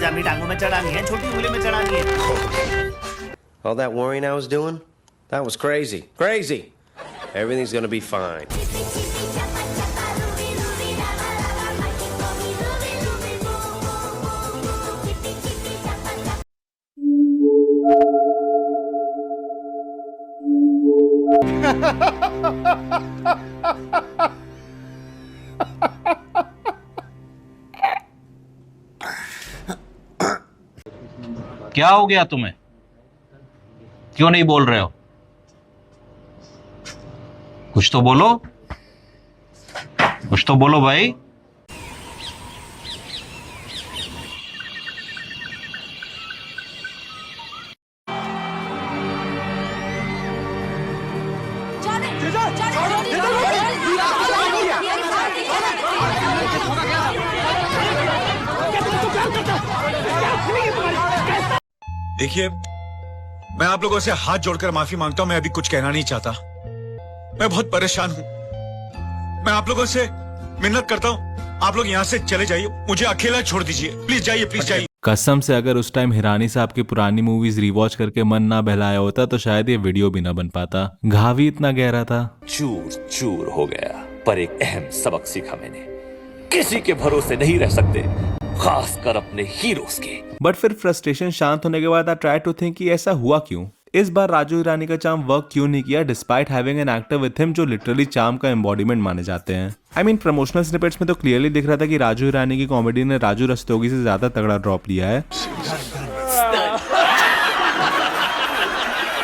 अपनी टांगों में चढ़ानी है, छोटी उंगली में चढ़ानी है। All that worrying I was doing, that was crazy. Crazy. Everything's gonna be fine. क्या हो गया तुम्हें? क्यों नहीं बोल रहे हो? कुछ तो बोलो, कुछ तो बोलो भाई। देखिए, मैं आप लोगों से हाथ जोड़कर माफी मांगता हूं। मैं अभी कुछ कहना नहीं चाहता। मैं बहुत परेशान हूं। मैं आप लोगों से मिन्नत करता हूं, आप लोग यहाँ से चले जाइए, मुझे अकेला छोड़ दीजिए। प्लीज जाइए, प्लीज जाइए। कसम से अगर उस टाइम हिरानी साहब की पुरानी मूवीज रिवॉच करके मन ना बहलाया होता तो शायद ये वीडियो भी ना बन पाता। घाव ही इतना गहरा था। चूर चूर हो गया, पर एक अहम सबक सीखा मैंने, किसी के भरोसे नहीं रह सकते, खासकर अपने हीरोज के। बट फिर फ्रस्ट्रेशन शांत होने के बाद आई ट्राई टू थिंक कि ऐसा हुआ क्यों। इस बार राजू हिरानी का चार्म वर्क क्यों नहीं किया despite having an actor with him जो लिटरली चार्म का एम्बॉडीमेंट माने जाते हैं। आई मीन प्रमोशनल स्निपेट्स में तो क्लियरली दिख रहा था कि राजू हिरानी की कॉमेडी ने राजू रस्तोगी से ज्यादा तगड़ा ड्रॉप लिया है।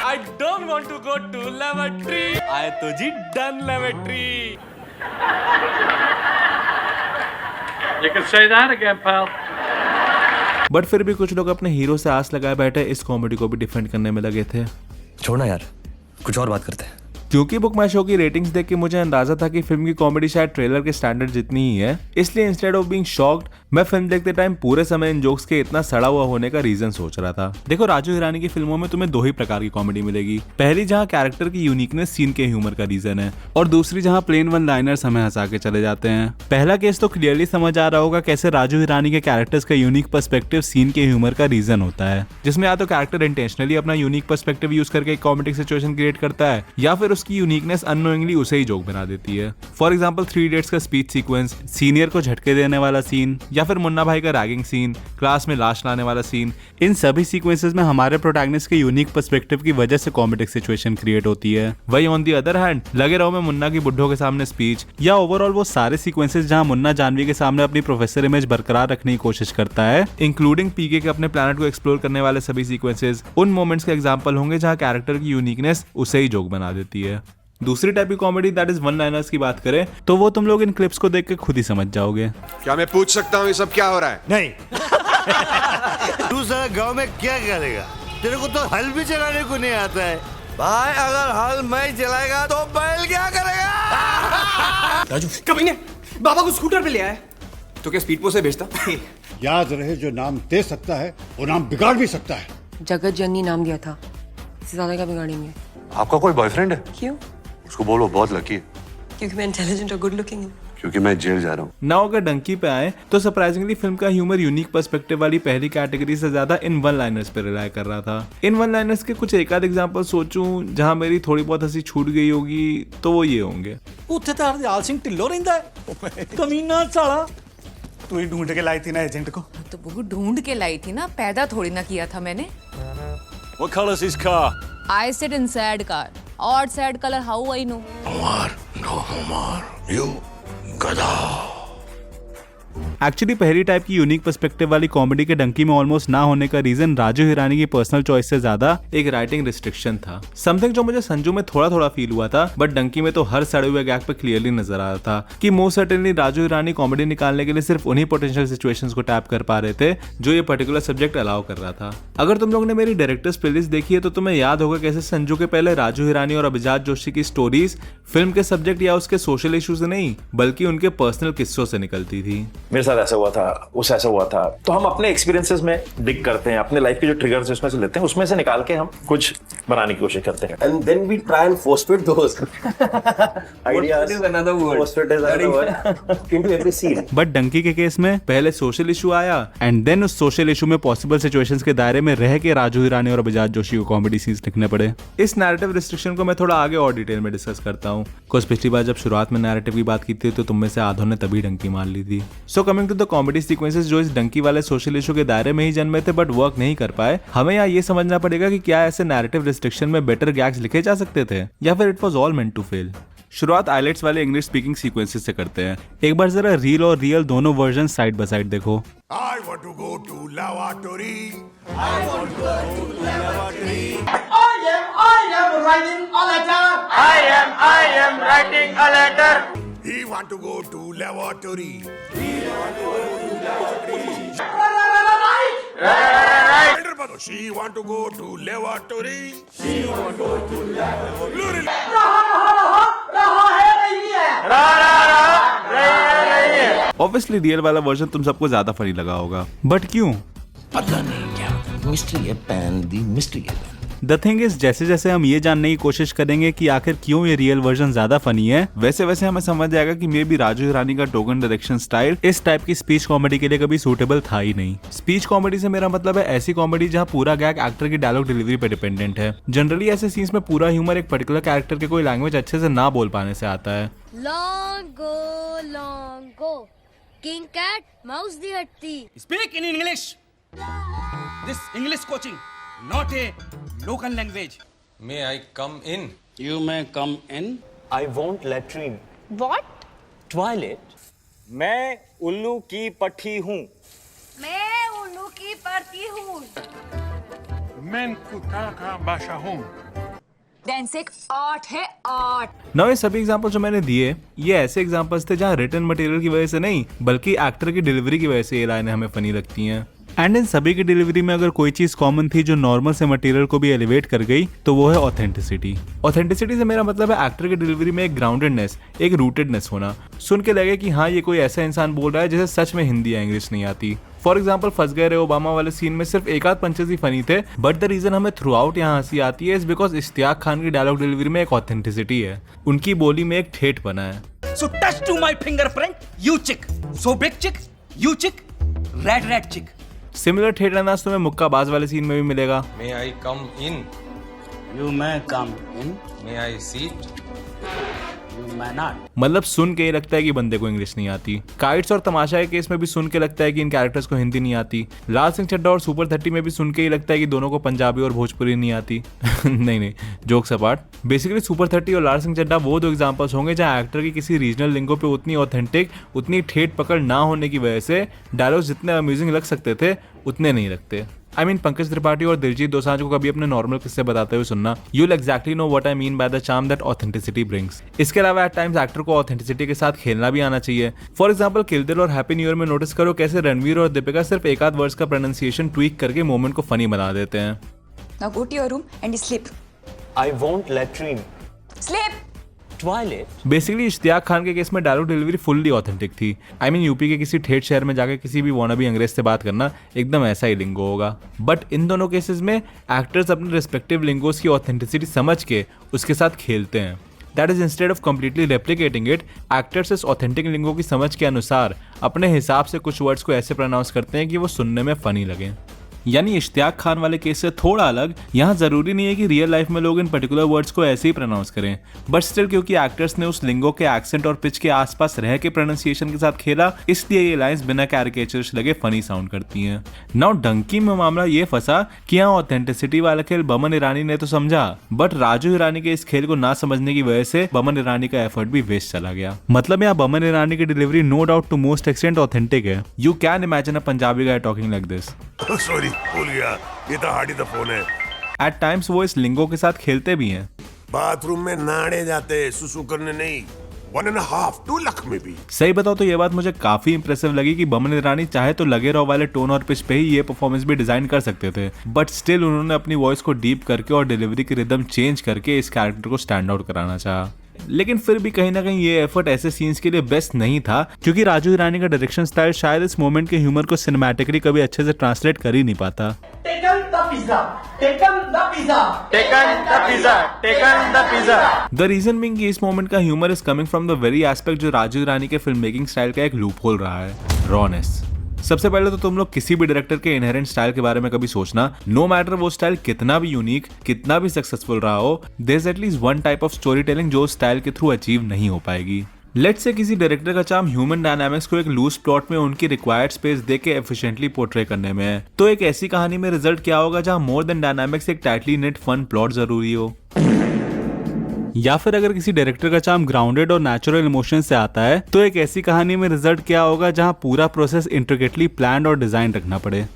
I don't want to go to lavatory. आए तो जी done lavatory. You can say that again, pal. But फिर भी कुछ लोग अपने हीरो से आस लगाए बैठे इस कॉमेडी को भी डिफेंड करने में लगे थे। छोड़ना यार, कुछ और बात करते हैं। क्योंकि बुक माई शो की रेटिंग्स देख के मुझे अंदाजा था कि फिल्म की कॉमेडी शायद ट्रेलर के स्टैंडर्ड जितनी ही है, इसलिए इंस्टेड ऑफ बीइंग शॉक्ड मैं फिल्म देखते टाइम पूरे समय इन जोक्स के इतना सड़ा हुआ होने का रीजन सोच रहा था। देखो, राजू हिरानी की फिल्मों में तुम्हें दो ही प्रकार की कॉमेडी मिलेगी। पहली जहाँ कैरेक्टर की यूनिकनेस सीन के ह्यूमर का रीजन है, और दूसरी जहाँ प्लेन वन लाइनर्स हमें हंसा के चले जाते हैं। पहला केस तो क्लियरली समझ आ रहा होगा कैसे राजू हिरानी के कैरेक्टर्स का यूनिक पर्सपेक्टिव सीन के ह्यूमर का रीजन होता है, जिसमें या तो कैरेक्टर इंटेंशनली अपना यूनिक पर्सपेक्टिव यूज करके एक कॉमेडिक सिचुएशन क्रिएट करता है, या फिर उसकी यूनिकनेस अननोइंगली उसे ही जोक बना देती है। फॉर एग्जाम्पल 3 इडियट्स का स्पीच सीक्वेंस, सीनियर को झटके देने वाला सीन, या फिर मुन्ना भाई का रैगिंग सीन, क्लास में लाश लाने वाला सीन, इन सभी सीक्वेंसेस में हमारे प्रोटैगनिस्ट के यूनिक पर्सपेक्टिव की वजह से कॉमेडिक सिचुएशन क्रिएट होती है। वही ऑन दी अदर हैंड लगे रहो में मुन्ना की बुड्ढों के सामने स्पीच, या ओवरऑल वो सारे सीक्वेंसेस जहां मुन्ना जानवी के सामने अपनी प्रोफेसर इमेज बरकरार रखने की कोशिश करता है, इंक्लूडिंग पीके के अपने प्लैनेट को एक्सप्लोर करने वाले सभी सीक्वेंसेस, उन मोमेंट्स के एग्जांपल होंगे जहां कैरेक्टर की यूनिकनेस उसे ही जोक बना देती है। दूसरी टाइप की comedy that is one liners की बात करें तो वो तुम लोग इन क्लिप्स को देख के खुद ही समझ जाओगे। क्या मैं पूछ सकता हूँ ये सब क्या हो रहा है? नहीं। तू सारा गांव में क्या करेगा? तेरे को तो हल भी चलाने को नहीं आता है। भाई अगर हल मैं चलाएगा तो बैल क्या करेगा? राजू कभी बाबा को स्कूटर पे ले आया तो क्या स्पीड पोस्ट से भेजता? याद रहे, जो नाम दे सकता है वो नाम बिगाड़ भी सकता है। जगत जननी नाम दिया था, इससे ज्यादा क्या बिगाड़ेंगे? आपका कोई बॉयफ्रेंड है? क्यों? उसको बोलो बहुत लकी है। क्योंकि मैं इंटेलिजेंट और गुड लुकिंग हूँ। क्योंकि मैं जेल जा रहा हूँ। नाउ अगर डंकी पे आए तो सरप्राइजिंगली फिल्म का ह्यूमर यूनिक पर्सपेक्टिव वाली पहली कैटेगरी से ज्यादा इन वन लाइनर्स पे रिलाय कर रहा था। इन वन लाइनर्स के कुछ एक आध एग्जांपल सोचूं जहां मेरी थोड़ी बहुत हंसी छूट गई होगी तो वो ये होंगे। उत्थे तो हरदयाल सिंह ढिल्लो रहंदा है, कमीना साला। तू ही ढूंढ के लाई थी ना एजेंट को? तो वो ढूंढ के लाई थी ना, पैदा थोड़ी ना किया था मैंने। What color is his car? I sit in sad car. Odd sad color, how I know? Omar, no Omar, you गधा। एक्चुअली पहली टाइप की यूनिक पर्सपेक्टिव वाली कॉमेडी के डंकी में ऑलमोस्ट ना होने का रीजन राजू हिरानी की पर्सनल चॉइस से ज्यादा एक राइटिंग रिस्ट्रिक्शन था। समथिंग जो मुझे संजू में थोड़ा थोड़ा फील हुआ था, बट डंकी में तो हर सड़े हुए गैग पे क्लियरली नजर आ रहा था कि most certainly Raju Hirani comedy निकालने के लिए सिर्फ उन्हीं पोटेंशियल सिचुएशंस को टैप कर पा रहे थे जो ये पर्टिकुलर सब्जेक्ट अलाउ कर रहा था। अगर तुम लोग ने मेरी डायरेक्टर्स प्लेलिस्ट देखी है तो तुम्हें याद होगा कैसे संजू के पहले राजू हिरानी और अभिजात जोशी की स्टोरीज फिल्म के सब्जेक्ट या उसके सोशल इश्यूज से नहीं बल्कि उनके पर्सनल किस्सों से निकलती थी। मेरे साथ साथ ऐसा हुआ था, उस ऐसा हुआ था, तो हम अपने एक्सपीरियंसेस में डिग करते हैं, अपने लाइफ के जो ट्रिगर्स उसमें से लेते हैं, उसमें से निकाल के हम कुछ बनाने की कोशिश करते हैं, and then we try and force fit those ideas, another word, force fit is another word into every scene. But Dunki के केस में पहले सोशल इशू आया एंड देन उस सोशल इशू में पॉसिबल सिचुएशंस के दायरे में रह के राजू हिरानी और बजाज जोशी को कॉमेडी सीन्स लिखने पड़े। इस नैरेटिव रिस्ट्रिक्शन को मैं थोड़ा आगे और डिटेल में डिस्कस करता हूँ, बिकॉज़ पिछली बार जब शुरुआत में नैरेटिव की बात की थी तो तुम में से आधों ने तभी डंकी मान ली थी। So coming to the comedy sequences जो इस डंकी वाले सोशल इशू के दायरे में ही जन्मे थे बट वर्क नहीं कर पाए, हमें यहाँ ये समझना पड़ेगा कि क्या ऐसे नैरेटिव रिस्ट्रिक्शन में बेटर गैग्स लिखे जा सकते थे या फिर it was all meant to fail. शुरुआत आइलेट्स वाले इंग्लिश स्पीकिंग सीक्वेंसेस से करते हैं। एक बार जरा रील और रियल दोनों वर्जन साइड बाय साइड देखो। I want to go to lavatory. He want to go to lavatory. She want to go to lavatory. Obviously real वाला वर्जन तुम सबको ज्यादा फनी लगा होगा, बट क्यों? पता नहीं क्या मिस्ट्री है, पैन दी मिस्ट्री है। द थिंग इज जैसे जैसे हम ये जानने की कोशिश करेंगे कि आखिर क्यों ये रियल वर्जन ज्यादा फनी है, वैसे वैसे हमें समझ जाएगा कि मे बी राजू हिरानी का टोकन डायरेक्शन स्टाइल इस टाइप की स्पीच कॉमेडी के लिए कभी सूटेबल था ही नहीं। स्पीच कॉमेडी से मेरा मतलब है ऐसी कॉमेडी जहाँ पूरा गैग एक्टर की डायलॉग डिलीवरी पे डिपेंडेंट है। जनरली ऐसे सीन्स में पूरा ह्यूमर एक पर्टिकुलर कैरेक्टर के कोई लैंग्वेज अच्छे से ना बोल पाने से आता है। long go king cat mouse the hatti Speak in English. This English coaching, not a local language. May I come in? You may come in. I want latrine. what Toilet. मैं उल्लू की पट्टी हूँ। मैं उल्लू की पड़ती हूँ। मैं कुत्ता का बादशाह हूँ। डांस एक आर्ट है, आर्ट। नाउ ये सभी एग्जांपल जो मैंने दिए ये ऐसे एग्जांपल्स थे जहाँ रिटन मटेरियल की वजह से नहीं बल्कि एक्टर की डिलीवरी की वजह से ये लाइनें हमें फनी लगती हैं। एंड इन सभी की डिलीवरी में अगर कोई चीज कॉमन थी जो नॉर्मल से मटेरियल को भी एलिवेट कर गई तो वो है ऑथेंटिसिटी। ऑथेंटिसिटी से मेरा मतलब है एक्टर की डिलीवरी में एक ग्राउंडेडनेस, एक रूटेडनेस होना। सुन के लगे कि हाँ ये कोई ऐसा इंसान बोल रहा है जिसे सच में हिंदी या इंग्लिश नहीं आती। फॉर एग्जाम्पल फंस गए रे ओबामा वाले सीन में सिर्फ एक आध पंचेस ही फनी थे, बट द रीजन हमें थ्रू आउट यहाँ हंसी आती है इज बिकॉज इश्तियाक खान की डायलॉग डिलीवरी में एक ऑथेंटिसिटी है, उनकी बोली में एक ठेठ बना है। So touch to my fingerprint, you chick. So big chick, you chick, red chick. Similar ठेठ अंदाज तुम्हें मुक्काबाज वाले सीन में भी मिलेगा। May I come in? You may come in, May I sit? you may not. मतलब सुन के ही लगता है कि बंदे को इंग्लिश नहीं आती। काइट्स और तमाशा के केस में भी सुन के लगता है कि इन कैरेक्टर्स को हिंदी नहीं आती। लाल सिंह चड्ढा और सुपर 30 में भी सुन के ही लगता है कि दोनों को पंजाबी और भोजपुरी नहीं आती। नहीं जोक्स अपार्ट, बेसिकली सुपर 30 और लाल सिंह चड्ढा वो दो एग्जांपल्स होंगे जहां एक्टर की किसी रीजनल लिंगो पे उतनी ऑथेंटिक, उतनी ठेठ पकड़ ना होने की वजह से डायलॉग्स जितने अम्यूजिंग लग सकते थे उतने नहीं लगते। I mean, पंकज त्रिपाठी और दिलजीत दोसांझ को कभी अपने नॉर्मल किस्से बताते हुए सुनना, you'll exactly know what I mean by the charm that authenticity brings। इसके अलावा एट टाइम्स एक्टर को ऑथेंटिसिटी के साथ खेलना भी आना चाहिए। फॉर एग्जाम्पल किल दिल और हैप्पी न्यू ईयर में नोटिस करो कैसे रणवीर और दीपिका सिर्फ एक आध वर्ड्स का प्रोनाउंसिएशन ट्वीक करके मोमेंट को फनी बना देते हैं। Now go to your room and sleep. I want latrine. Sleep. Toilet. Basically Ishtiaq Khan के केस में डायलॉग डिलीवरी फुल्ली ऑथेंटिक थी। आई मीन यूपी के किसी ठेठ शहर में जाकर किसी भी वानाबी अंग्रेज से बात करना एकदम ऐसा ही लिंगो होगा। बट इन दोनों केसेस में एक्टर्स अपने रिस्पेक्टिव लिंगोस की ऑथेंटिसिटी समझ के उसके साथ खेलते हैं। That is instead of completely replicating it, actors इस ऑथेंटिक लिंगो की समझ के अनुसार अपने हिसाब से कुछ वर्ड्स को ऐसे प्रोनाउंस करते हैं कि वो सुनने में फनी लगे। यानी इश्तियाक खान वाले केस से थोड़ा अलग, यहाँ जरूरी नहीं है कि रियल लाइफ में लोग इन पर्टिकुलर वर्ड्स को ऐसे ही प्रोनाउंस करें, बट स्टिल क्योंकि एक्टर्स ने उस लिंगो के एक्सेंट और पिच के आसपास रह के प्रोनाउंसिएशन के साथ खेला, इसलिए ये लाइंस बिना कैरिकेचर्स लगे फनी साउंड करती हैं। नाउ डंकी में मामला ये फंसा कि यहाँ ऑथेंटिसिटी वाला खेल बमन ईरानी ने तो समझा, बट राजू हिरानी के इस खेल को ना समझने की वजह से बमन ईरानी का एफर्ट भी वेस्ट चला गया। मतलब यहाँ बमन ईरानी की delivery no doubt to most extent authentic है। You can imagine a Punjabi guy talking like this. Sorry भूल गया, ये तो हार्डी द फोन है। एट टाइम्स वो इस लिंगो के साथ खेलते भी हैं। बाथरूम में नहाने जाते, सुसु करने नहीं। 1.5-2 लाख में भी। सही बताओ तो ये बात मुझे काफी इंप्रेसिव लगी कि बमन ईरानी चाहे तो लगे रहो वाले टोन और पिच पे ही ये परफॉर्मेंस भी डिजाइन कर सकते थे, बट स्टिल उन्होंने अपनी वॉइस को डीप करके और डिलीवरी की रिदम चेंज करके इस कैरेक्टर को स्टैंड आउट कराना चाहा। लेकिन फिर भी कहीं ना कहीं ये एफर्ट ऐसे सीन्स के लिए बेस्ट नहीं था, क्योंकि राजू हिरानी का डायरेक्शन स्टाइल शायद इस मोमेंट के ह्यूमर को सिनेमैटिकली कभी अच्छे से ट्रांसलेट कर ही नहीं पाता। द रीजन बीइंग कि इस मोमेंट का humour is coming from the very aspect जो राजू हिरानी के फिल्म मेकिंग स्टाइल का एक लूप होल रहा है, रॉनेस। सबसे पहले तो तुम लोग किसी भी डायरेक्टर के इनहेरेंट स्टाइल के बारे में कभी सोचना, नो मैटर वो स्टाइल कितना भी यूनिक, कितना भी सक्सेसफुल रहा हो, there is at least one type of story telling जो स्टाइल के थ्रू अचीव नहीं हो पाएगी। लेट्स से किसी डायरेक्टर का चार्म ह्यूमन डायनामिक्स को एक लूज प्लॉट में उनकी रिक्वायर्ड स्पेस दे के एफिशिएंटली पोर्ट्रे करने में है, तो एक ऐसी कहानी में रिजल्ट क्या होगा जहां मोर देन डायनामिक्स एक टाइटली नेट फन प्लॉट जरूरी हो। या फिर अगर किसी डायरेक्टर का चार्म ग्राउंडेड और नेचुरल इमोशन से आता है, तो एक ऐसी कहानी में रिजल्ट क्या होगा जहां पूरा प्रोसेस इंट्रिकेटली प्लान्ड और डिजाइन रखना पड़े।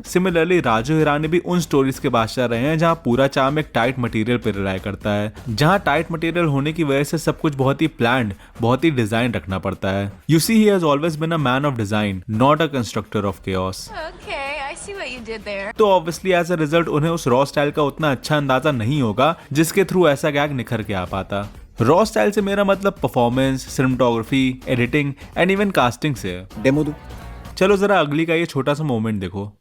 सिमिलरली राजू हिरानी भी उन स्टोरीज के बादशाह रहे हैं जहां पूरा चार्म एक टाइट मटेरियल पर रिलाई करता है, जहां टाइट मटेरियल होने की वजह से सब कुछ बहुत ही प्लान्ड, बहुत ही डिजाइन रखना पड़ता है। You see he has always been a man of design, not a constructor of chaos. तो ऑब्वियसली एज अ रिजल्ट उन्हें उस रॉ स्टाइल का उतना अच्छा अंदाजा नहीं होगा जिसके थ्रू ऐसा गैग निखर के आ पाता। रॉ स्टाइल से मेरा मतलब performance, cinematography, editing and even casting से। डेमो दो। चलो जरा अगली का ये छोटा सा मोमेंट देखो।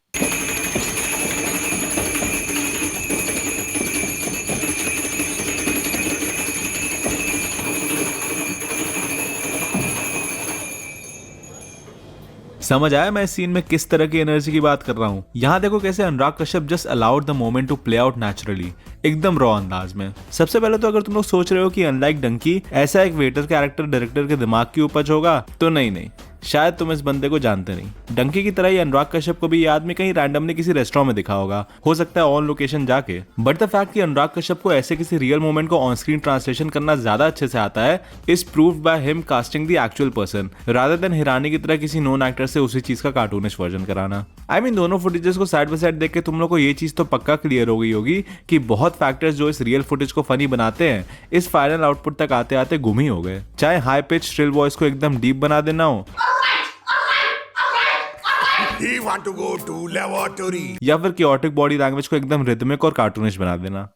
समझ आया मैं इस सीन में किस तरह की एनर्जी की बात कर रहा हूँ। यहाँ देखो कैसे Anurag Kashyap just allowed the moment to play out naturally, एकदम रॉ अंदाज में। सबसे पहले तो अगर तुम लोग सोच रहे हो कि अनलाइक डंकी ऐसा एक वेटर कैरेक्टर डायरेक्टर के दिमाग की उपज होगा, तो नहीं, शायद तुम इस बंदे को जानते नहीं। डंकी की तरह ही अनुराग कश्यप को भी ये आदमी कहीं रैंडमली किसी रेस्टोरेंट में दिखा होगा, हो सकता है ऑन लोकेशन जाके। बट द फैक्ट कि अनुराग कश्यप को ऐसे किसी रियल मोमेंट को ऑन स्क्रीन ट्रांसलेशन करना ज्यादा अच्छे से आता है is proved by him casting the actual person rather than Hirani की तरह किसी नोन एक्टर से उसी चीज का कार्टूनिश वर्जन कराना। आई मीन दोनों फुटेजेस को साइड बाय साइड देख के तुम लोग को ये चीज तो पक्का क्लियर हो गई होगी कि बहुत फैक्टर्स जो इस रियल फुटेज को फनी बनाते हैं इस फाइनल आउटपुट तक आते आते गुम ही हो गए। चाहे हाई पिच श्रिल वॉइस को एकदम डीप बना देना हो, He want to go to laboratory. या फिर chaotic बॉडी लैंग्वेज को एकदम रिदमिक और कार्टूनिश बना देना।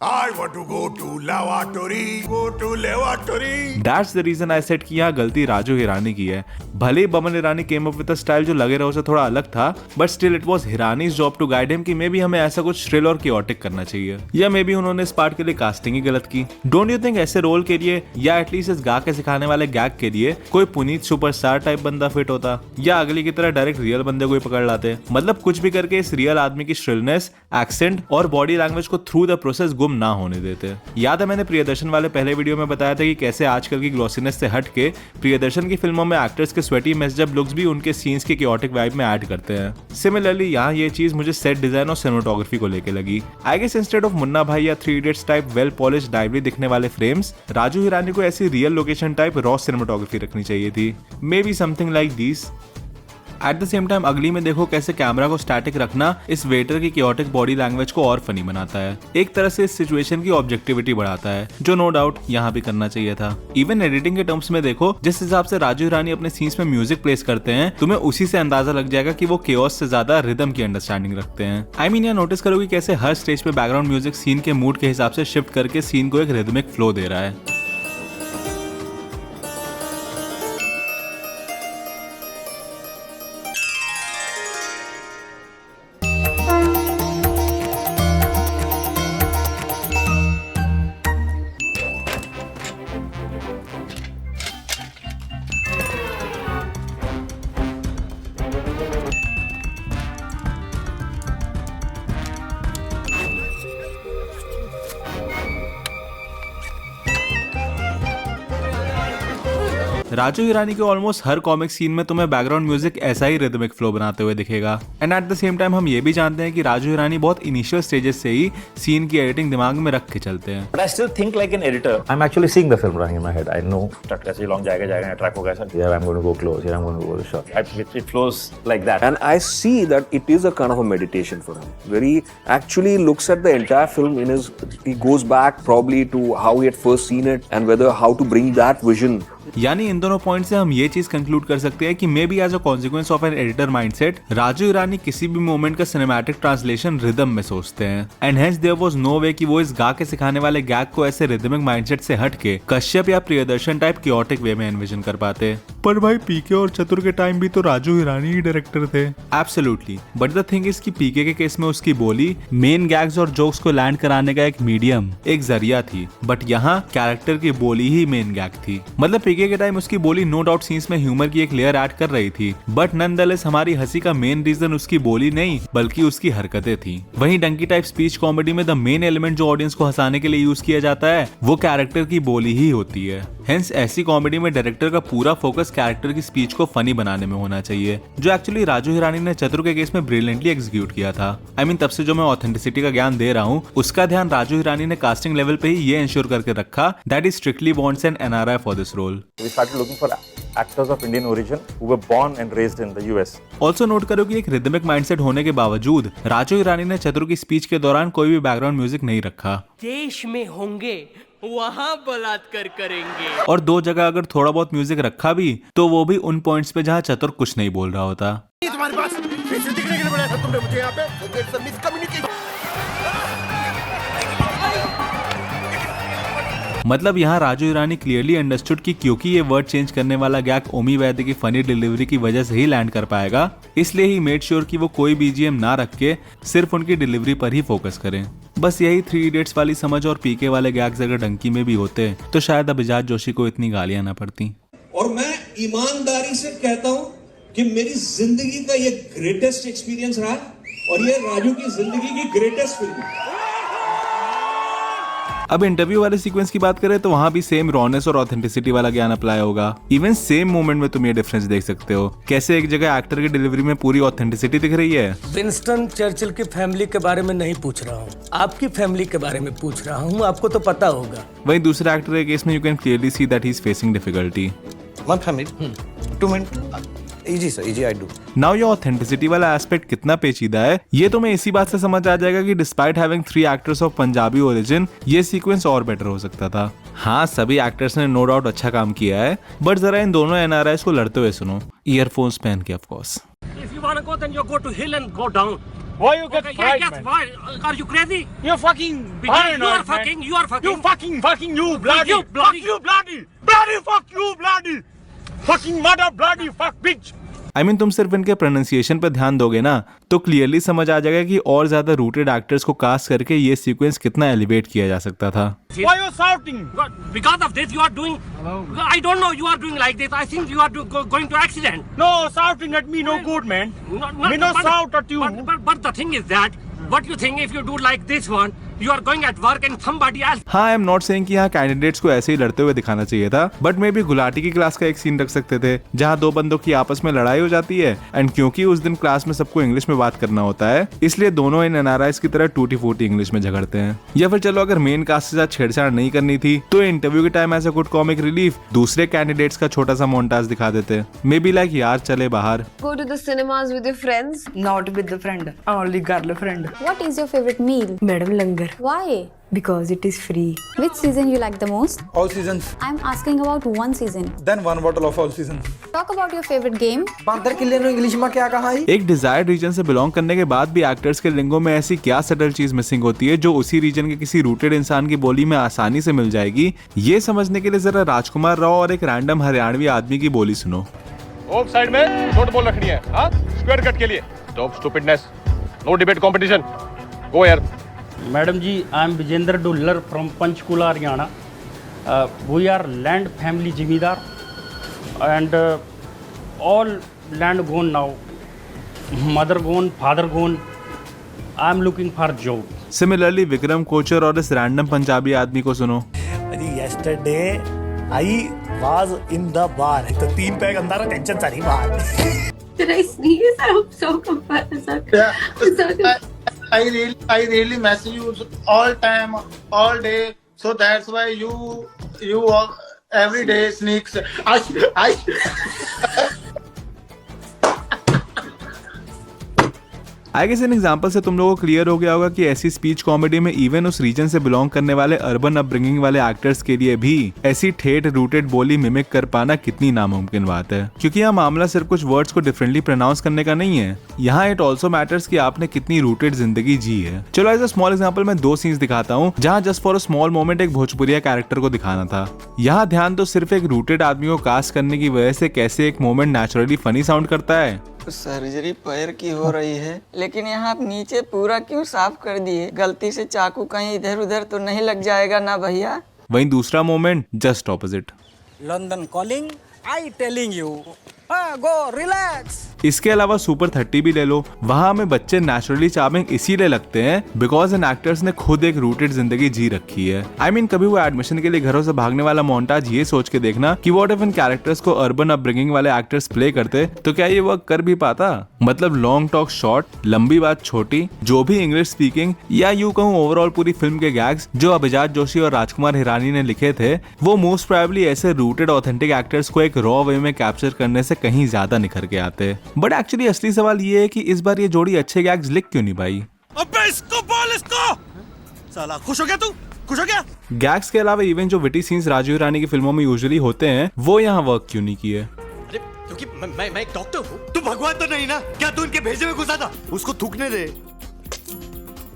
I want to go to laboratory. Go to laboratory. That's the reason I said कि यहाँ गलती राजू हिरानी की है। भले ही Boman Irani came up with a style जो लगे रहो से थोड़ा अलग था, but still it was हिरानी's job to guide him कि मे बी हमें ऐसा कुछ थ्रिल और chaotic करना चाहिए, या मे बी उन्होंने इस पार्ट के लिए कास्टिंग ही गलत की। Don't you think ऐसे रोल के लिए या एटलीस्ट इस गा के सिखाने वाले गैग के लिए कोई पुनीत सुपरस्टार टाइप बंदा फिट होता, या अगली की तरह डायरेक्ट रियल बंदे को ही पकड़ लाते। मतलब कुछ भी करके इस रियल आदमी की श्रिलनेस, एक्सेंट और बॉडी लैंग्वेज को थ्रू द प्रोसेस गुम ना होने देते। याद है मैंने प्रियदर्शन वाले पहले वीडियो में बताया था कि कैसे आजकल की ग्लॉसीनेस से हट के प्रियदर्शन की फिल्मों में एक्टर्स के स्वेटी मेस्ड लुक्स भी उनके सीन्स के chaotic वाइब में ऐड करते हैं। सिमिलरली यहाँ ये चीज मुझे सेट डिजाइन और सिनेमेटोग्राफी को लेके लगी। I guess instead of Munna Bhai या 3 इडियट्स टाइप वेल पॉलिश्ड डाइवली दिखने वाले फ्रेम्स, राजू हिरानी को ऐसी real location type raw cinematography रखनी चाहिए थी। Maybe something like this. At the same time अगली में देखो कैसे कैमरा को स्टैटिक रखना इस वेटर की chaotic बॉडी लैंग्वेज को और फनी बनाता है। एक तरह से इस सिचुएशन की ऑब्जेक्टिविटी बढ़ाता है, जो नो डाउट यहाँ भी करना चाहिए था। इवन एडिटिंग के टर्म्स में देखो, जिस हिसाब से राजू हिरानी अपने सीन्स में म्यूजिक प्लेस करते हैं, तुम्हें उसी से अंदाजा लग जाएगा कि वो केओस से ज्यादा रिदम की अंडरस्टैंडिंग रखते हैं। आई मीन यहाँ नोटिस करोगे कैसे हर स्टेज पे बैकग्राउंड म्यूजिक सीन के मूड के हिसाब से शिफ्ट करके सीन को एक रिदमिक फ्लो दे रहा है। राजू हिरानी के ऑलमोस्ट हर कॉमिक सीन में तुम्हें बैकग्राउंड म्यूजिक ऐसा ही रिदमिक फ्लो बनाते हुए दिखेगा। And eight the same time हम ये भी जानते हैं कि राजू हिरानी बहुत इनिशियल स्टेजेस से ही सीन की एडिटिंग दिमाग में रख के चलते हैं। But I still think like an editor. I'm actually seeing the film running in my head. I know that कैसे long जाएगा ट्रैक होगा ऐसा। Here I'm going to go close. Here I'm going to go to shot. It flows like that. And I see that it is a kind of a meditation for him, where he actually looks at the entire film he goes back probably to how he had first seen it and how to bring that vision यानी इन दोनों point से हम ये चीज conclude कर सकते हैं कि maybe as a consequence of an editor mindset, Raju Irani किसी भी मोमेंट का सिनेमैटिक ट्रांसलेशन रिदम में सोचते हैं, and hence there was no way कि वो इस गा के सिखाने वाले गैग को ऐसे रिदमिक माइंडसेट से हट के कश्यप या प्रियदर्शन टाइप क्योटिक वे में एनविजन कर पाते। पर भाई पीके और चतुर के टाइम भी तो राजू ईरानी ही डायरेक्टर थे। Absolutely, but the thing is कि पीके के केस में उसकी बोली मेन गैग्स और जोक्स को लैंड कराने का एक मीडियम, एक जरिया थी, बट यहाँ कैरेक्टर की बोली ही मेन गैग थी। मतलब पीके के टाइम उसकी बोली नो डाउट सीन्स में ह्यूमर की एक लेयर ऐड कर रही थी, बट नॉनदलेस हमारी हंसी का मेन रीजन उसकी बोली नहीं बल्कि उसकी हरकतें थी। वहीं डंकी टाइप स्पीच कॉमेडी में द मेन एलिमेंट जो ऑडियंस को हंसाने के लिए यूज किया जाता है वो कैरेक्टर की बोली ही होती है। हेंस ऐसी कॉमेडी में डायरेक्टर का पूरा फोकस कैरेक्टर की स्पीच को फनी बनाने में होना चाहिए, जो एक्चुअली राजू ईरानी ने चतुर के केस में ब्रिलियंटली एग्जीक्यूट किया था। आई मीन तब से जो मैं ऑथेंटिसिटी का ज्ञान दे रहा हूँ उसका ध्यान राजू ईरानी ने कास्टिंग लेवल पे ही ये इंश्योर करके रखा that he strictly wants an NRI for this role. We started looking for actors of Indian origin who were born and raised in the US. Also note करो कि एक रिदमिक माइंडसेट होने के बावजूद राजू ईरानी ने चतुर की स्पीच के दौरान कोई भी बैकग्राउंड म्यूजिक नहीं रखा। देश में होंगे वहाँ बलात्कार करेंगे। और दो जगह अगर थोड़ा बहुत म्यूजिक रखा भी तो वो भी उन पॉइंट्स पे जहाँ चतुर कुछ नहीं बोल रहा होता। तुम्हारे पास पैसे दिखने के लिए बनाया था तुमने मुझे यहाँ पे, so there's a miscommunication. मतलब यहाँ राजू ईरानी क्लियरली अंडरस्टूड कि क्योंकि ये वर्ड चेंज करने वाला गैग ओमी वैद्य की फनी डिलीवरी की वजह से ही लैंड कर पाएगा, इसलिए ही मेड श्योर कि वो कोई बीजीएम ना रख के सिर्फ उनकी डिलीवरी पर ही फोकस करें। बस यही 3 इडियट्स वाली समझ और पीके वाले गैग्स अगर डंकी में भी होते तो शायद अभिजात जोशी को इतनी गालियां ना पड़ती। और मैं ईमानदारी से कहता हूं कि मेरी जिंदगी का ये ग्रेटेस्ट एक्सपीरियंस रहा और ये राजू की जिंदगी की ग्रेटेस्ट फिल्म है। अब इंटरव्यू वाले सीक्वेंस की बात करें तो वहाँ भी सेम रॉनेस और ऑथेंटिसिटी वाला ज्ञान अप्लाई होगा। इवन सेम मोमेंट में तुम ये डिफरेंस देख सकते हो, कैसे एक जगह एक्टर की डिलीवरी में पूरी ऑथेंटिसिटी दिख रही है। विंस्टन चर्चिल की फैमिली के बारे में नहीं पूछ रहा हूँ, आपकी फैमिली के बारे में पूछ रहा हूँ, आपको तो पता होगा। वहीं दूसरे एक्टर के केस में you can clearly see that he is facing difficulty. One family. 2 minutes. Easy sir, easy I do. Now ये ऑथेंटिसिटी वाला एस्पेक्ट कितना पेचीदा है ये तो मैं इसी बात से समझ आ जाएगा कि despite having 3 actors of Punjabi origin ये सीक्वेंस और बेटर हो सकता था। हाँ, सभी एक्टर्स ने नो डाउट अच्छा काम किया है, बट जरा इन दोनों एनआरआईज को लड़ते हुए सुनो, ईयरफोन्स पहन के of course. If you wanna go, then you go to hill and go down. Why you get Okay, fried, yes, man? why? Are you crazy? You're fucking Because you are paranoid, fucking, man. you are fucking. You fucking you bloody. You bloody. Fuck you bloody. Bloody fuck you bloody. Fucking mother bloody fuck bitch. I mean तुम सिर्फ इनके pronunciation पर ध्यान दोगे ना तो clearly समझ आ जाएगा कि और ज्यादा रूटेड एक्टर्स को कास्ट करके ये सीक्वेंस कितना एलिवेट किया जा सकता था। Why you shouting? Because of this, you are doing. I don't know. You are doing like this. I think you are going to accident. No shouting at me no good man. Me no shout at you. But the thing is that what you think if you do like this one, you are going at work and somebody else. हाँ, I am not saying कि यहाँ candidates को ऐसे ही लड़ते हुए दिखाना चाहिए था, बट मे भी गुलाटी की क्लास का एक सीन रख सकते थे जहाँ 2 बंदों की आपस में लड़ाई हो जाती है एंड क्योंकि उस दिन क्लास में सबको इंग्लिश में बात करना होता है इसलिए दोनों इन एनआरआईज की तरह टूटी फूटी इंग्लिश में झगड़ते हैं। या फिर चलो अगर मेन कास्ट के साथ छेड़छाड़ नहीं करनी थी तो इंटरव्यू के टाइम ऐसा गुड कॉमिक रिलीफ दूसरे कैंडिडेट्स का छोटा सा मोन्टाज दिखा देते, मे बी लाइक यार चले बाहर। Go to the cinemas with your friends? Not with the friend, only girlfriend. What is your favorite meal? Madam Langar. Why? Because it is free. Which season you like the most? All seasons. I'm asking about one season. Then 1 bottle of all seasons. Talk about your favorite game. बांदर किले ने English में क्या कहा है? एक desired reason से belong करने के बाद भी एक्टर्स के लिंगों में ऐसी क्या सटल चीज मिसिंग होती है जो उसी रीजन के किसी रूटेड इंसान की बोली में आसानी से मिल जाएगी, ये समझने के लिए जरा राजकुमार राव और एक रैंडम हरियाणवी आदमी की बोली सुनो। ऑफ साइड में शॉर्ट बॉल रखनी है, हाँ स्क्वायर कट के लिए। Stop stupidness, no debate competition, go यार। Madam ji, I am Vijender Duller from Panchkula Haryana. We are land family जिम्मेदार and all land gone now, mother gone, father gone. I am looking for job. Similarly Vikram Kochar और इस random Punjabi आदमी को सुनो। Yesterday I was in the bar. तो 3 peg अंदर tension सारी बाहर। Did I sneeze? I'm so confused. Yeah. I really message you all time, all day. So that's why you every day sneaks. I guess इन example से तुम लोगों को clear हो गया होगा कि ऐसी स्पीच कॉमेडी में इवन उस रीजन से बिलोंग करने वाले अर्बन अपब्रिंगिंग वाले एक्टर्स के लिए भी ऐसी ठेठ रूटेड बोली मिमिक कर पाना कितनी नामुमकिन बात है, क्योंकि यहाँ मामला सिर्फ कुछ वर्ड्स को डिफरेंटली प्रोनाउंस करने का नहीं है, यहाँ इट ऑल्सो मैटर्स कि आपने कितनी रूटेड जिंदगी जी है। चलो एज अ स्मॉल एग्जांपल मैं 2 सीन्स दिखाता हूँ जहाँ just for a small moment एक भोजपुरिया कैरेक्टर को दिखाना था। यहाँ ध्यान तो सिर्फ एक रूटेड आदमी को कास्ट करने की वजह से कैसे एक मोमेंट नेचुरली फनी साउंड करता है। सर्जरी पैर की हो रही है, लेकिन यहाँ आप नीचे पूरा क्यों साफ कर दिए? गलती से चाकू कहीं इधर उधर तो नहीं लग जाएगा ना भैया? वहीं दूसरा moment just opposite. London calling, I telling you, go relax. इसके अलावा सुपर 30 भी ले लो, वहाँ हमें बच्चे नेचुरली चार्मिंग इसीलिए लगते हैं बिकॉज इन एक्टर्स ने खुद एक रूटेड जिंदगी जी रखी है। I mean, कभी वो एडमिशन के लिए घरों से भागने वाला मोन्टाज ये सोच के देखना कि व्हाट इफ इन कैरेक्टर्स को अर्बन अपब्रिंगिंग वाले एक्टर्स प्ले करते तो क्या ये वर्क कर भी पाता? मतलब लॉन्ग टॉक शॉर्ट, लंबी बात छोटी, जो भी इंग्लिश स्पीकिंग या यूं कहूं ओवरऑल पूरी फिल्म के गैग्स जो अभिजात जोशी और राजकुमार हिरानी ने लिखे थे वो मोस्ट प्रोबेबली ऐसे रूटेड ऑथेंटिक एक्टर्स को एक रॉ वे में कैप्चर करने से कहीं ज्यादा निखर के आते। बट एक्चुअली असली सवाल ये है कि इस बार ये जोड़ी अच्छे गैग्स लिख क्यों नहीं पाई? अबे इसको बोल इसको। साला खुश हो गया तू? खुश हो गया? गैग्स के अलावा इवन जो विटी सीन्स राजू हिरानी की फिल्मों में यूजुअली होते हैं वो यहाँ वर्क क्यों नहीं किए? क्योंकि मैं एक डॉक्टर हूँ। तू भगवान तो नहीं ना? क्या तू इनके भेजे में घुसा था? उसको थूकने दे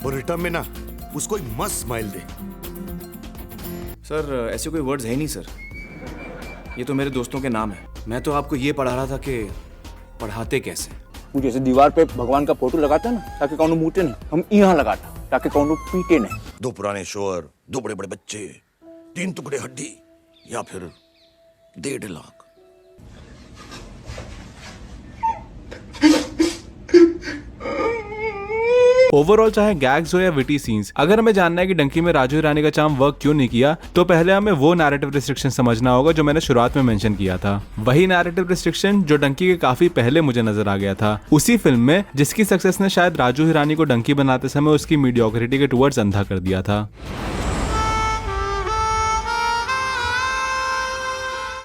और रिटर्न में ना उसको एक मस्त स्माइल दे। सर ऐसे कोई वर्ड्स है नहीं सर, ये तो मेरे दोस्तों के नाम है। मैं तो आपको ये पढ़ा रहा था कि पढ़ाते कैसे। वो जैसे दीवार पे भगवान का फोटो लगाता है ना ताकि कौन मूटे नहीं, हम यहाँ लगाता ताकि कौन पीटे नहीं। 2 पुराने शोर, 2 बड़े बड़े बच्चे, 3 टुकड़े हड्डी या फिर 1.5 लाख। ओवरऑल चाहे गैग्स हो या विटी सीन्स, अगर हमें जानना है कि डंकी में राजू हिरानी का चार्म वर्क क्यों नहीं किया तो पहले हमें वो नैरेटिव रिस्ट्रिक्शन समझना होगा जो मैंने शुरुआत में मेंशन किया था। वही नैरेटिव रिस्ट्रिक्शन जो डंकी के काफी पहले मुझे नजर आ गया था, उसी फिल्म में जिसकी सक्सेस ने शायद राजू हिरानी को डंकी बनाते समय उसकी मीडियोक्रिटी के टुवर्ड्स अंधा कर दिया था।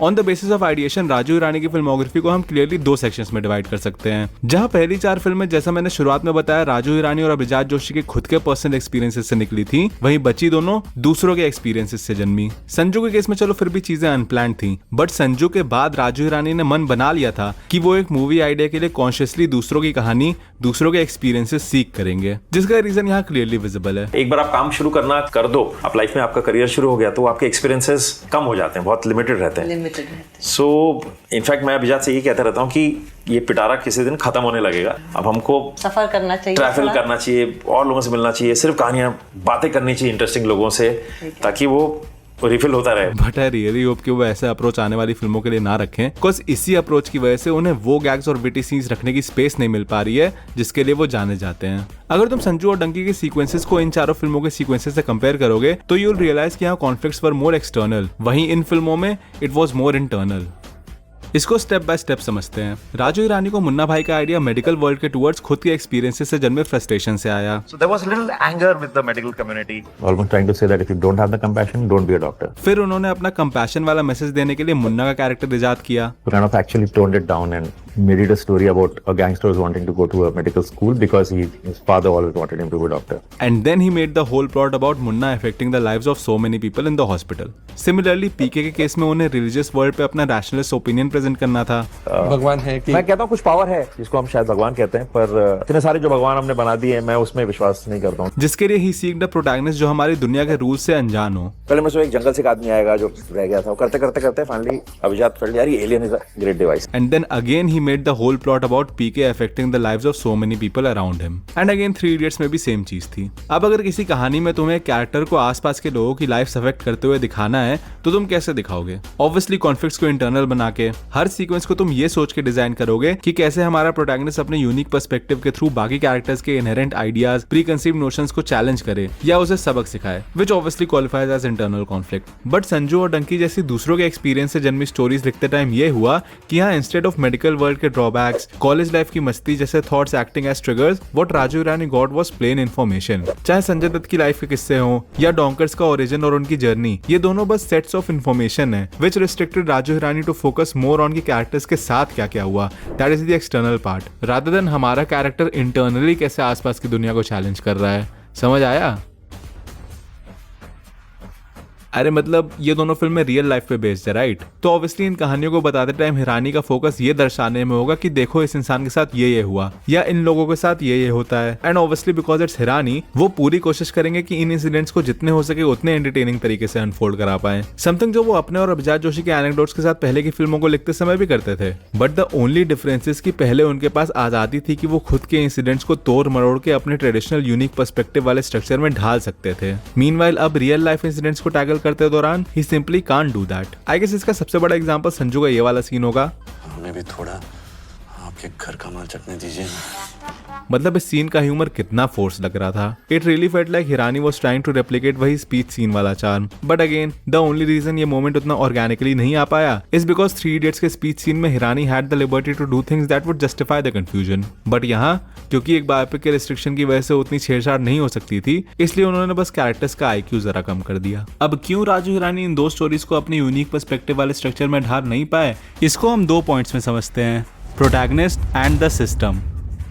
On the basis of ideation Raju Hirani की फिल्मोग्राफी को हम क्लियरली 2 सेक्शंस में डिवाइड कर सकते हैं, जहां पहली 4 फिल्में जैसा मैंने शुरुआत में बताया राजू हिरानी और अभिजात जोशी के खुद के पर्सनल एक्सपीरियंसेस से निकली थी, वहीं बची दोनों दूसरों के एक्सपीरियंसेस से जन्मी। संजू के केस में चलो फिर भी चीजें अनप्लान्ड थी, बट संजू के बाद राजू हिरानी ने मन बना लिया था कि वो एक मूवी आइडिया के लिए कॉन्शियसली दूसरों की कहानी, दूसरों के एक्सपीरियंसेस सीख करेंगे, जिसका रीजन यहाँ क्लियरली विजिबल है। एक बार आप काम शुरू करना कर दो, आप लाइफ में आपका करियर शुरू हो गया तो आपके एक्सपीरियंसेस कम हो जाते हैं, बहुत लिमिटेड रहते हैं। सो इनफैक्ट मैं अभिजात से ये कहता रहता हूँ कि ये पिटारा किसी दिन खत्म होने लगेगा, अब हमको सफर करना चाहिए, ट्रैवल करना चाहिए, और लोगों से मिलना चाहिए, सिर्फ कहानियां बातें करनी चाहिए इंटरेस्टिंग लोगों से, ताकि वो रिफिल होता रहे। बट आई रियली होप कि वो ऐसे अप्रोच आने वाली फिल्मों के लिए ना रखें, बिकॉज इसी अप्रोच की वजह से उन्हें वो गैग्स और विटी सीन्स रखने की स्पेस नहीं मिल पा रही है जिसके लिए वो जाने जाते हैं। अगर तुम संजू और डंकी के सीक्वेंसेस को इन चारों फिल्मों के सीक्वेंसेस से कंपेयर करोगे तो यू विल रियलाइज कि यहाँ कॉन्फ्लिक्ट्स वर मोर एक्सटर्नल, वहीं इन फिल्मों में इट वॉज मोर इंटरनल। इसको स्टेप बाय स्टेप समझते हैं। राजू हिरानी को मुन्ना भाई का आइडिया मेडिकल वर्ल्ड के टुवर्ड्स खुद के एक्सपीरियंसेस से जन्मे फ्रस्ट्रेशन से आया। So there was a little anger with the medical community, almost trying to say that if you don't have the compassion, don't be a doctor. फिर उन्होंने अपना कंपैशन वाला मैसेज देने के लिए मुन्ना का कैरेक्टर इजाद किया। So kind of actually toned it down and made it a story about a gangster who's wanting to go to a medical school because his father always wanted him to be a doctor. And then he made the whole plot about Munna affecting the lives of so many people in the hospital. Similarly, पीके के case में उन्हें religious world पे अपना rationalist opinion present करना था। भगवान है कि मैं कहता हूँ कुछ पावर है जिसको हम शायद भगवान कहते हैं, पर इतने सारे जो भगवान हमने बना दिए मैं उसमें विश्वास नहीं करता हूँ। जिसके लिए ही सीक्ड अ प्रोटैगनिस्ट जो हमारी दुनिया के रूल से अनजान हो। पहले मैं एक जंगल से एक आदमी आएगा जो रह गया था, करते करते फाइनली अभिजात फील्ड यार ये alien is a great device. And then again he made the whole plot about PK affecting the lives of so many people around him. And again 3 Idiots में भी सेम चीज थी। अब अगर किसी कहानी में तुम्हें कैरेक्टर को आसपास के लोगों की लाइफ अफेक्ट करते हुए दिखाना है तो तुम कैसे दिखाओगे? ऑब्वियसली कॉन्फ्लिक्ट्स को इंटरनल बना के, हर सीक्वेंस को तुम ये सोच के डिजाइन करोगे कि कैसे हमारा प्रोटैगनिस्ट अपने यूनिक पर्सपेक्टिव के थ्रू बाकी कैरेक्टर्स के inherent ideas, pre conceived notions को चैलेंज करे या उसे सबक सिखाए, which obviously qualifies as internal conflict. But Sanju और डंकी जैसी दूसरों के एक्सपीरियंस से जन्मी स्टोरीज लिखते टाइम ये हुआ कि यहाँ इंस्टेड ऑफ मेडिकल वर्ल्ड के ड्रॉबैक्स, कॉलेज लाइफ की मस्ती जैसे thoughts acting as triggers, what Raju Hirani got was plain information. चाहे संजय दत्त की लाइफ के किस्से हों या डोंकर्स का ओरिजिन और उनकी जर्नी, ये दोनों बस सेट्स ऑफ इन्फॉर्मेशन है which restricted Raju Hirani to focus more more on की कैरेक्टर्स के साथ क्या क्या हुआ, that is the external part, rather than हमारा कैरेक्टर इंटरनली कैसे आसपास की दुनिया को चैलेंज कर रहा है। समझ आया? अरे मतलब ये दोनों फिल्में रियल लाइफ पे बेस्ड है, राइट? तो ऑब्वियसली इन कहानियों को बताते टाइम हिरानी का फोकस ये दर्शाने में होगा कि देखो इस इंसान के साथ ये हुआ या इन लोगों के साथ ये होता है। And obviously because it's Hirani, वो पूरी कोशिश करेंगे कि इन इंसिडेंट्स को जितने हो सके उतने एंटरटेनिंग तरीके से अनफोल्ड करा पाए, समथिंग जो वो अपने और अभिजात जोशी के एनेक्डोट्स के साथ पहले की फिल्मों को लिखते समय भी करते थे। But the only difference is कि पहले उनके पास आजादी थी कि वो खुद के इंसिडेंट्स को तोड़ मरोड़ के अपने ट्रेडिशनल यूनिक पर्सपेक्टिव वाले स्ट्रक्चर में ढाल सकते थे। मीनवाइल अब रियल लाइफ इंसिडेंट्स को टैकल करते दौरान he simply can't do that. I guess इसका सबसे बड़ा एग्जांपल संजू का ये वाला सीन होगा। हमें भी थोड़ा आपके घर का माल चटने दीजिए। मतलब इस सीन का ह्यूमर कितना फोर्स लग रहा था। It really felt like Hirani was trying to replicate वही स्पीच सीन वाला charm. But again the only reason ये मोमेंट उतना ऑर्गेनिकली नहीं आ पाया इज बिकॉज 3 इडियट्स के स्पीच सीन में Hirani had the liberty to do things that would justify the confusion. But यहाँ क्योंकि एक बायोपिक के रिस्ट्रिक्शन की वजह से उतनी छेड़छाड़ नहीं हो सकती थी, इसलिए उन्होंने बस कैरेक्टर्स का IQ जरा कम कर दिया। अब क्यों राजू हिरानी इन 2 स्टोरीज को अपनी यूनिक पर्सपेक्टिव वाले स्ट्रक्चर में ढाल नहीं पाए, इसको हम 2 पॉइंट्स में समझते हैं, प्रोटैगनिस्ट एंड द सिस्टम।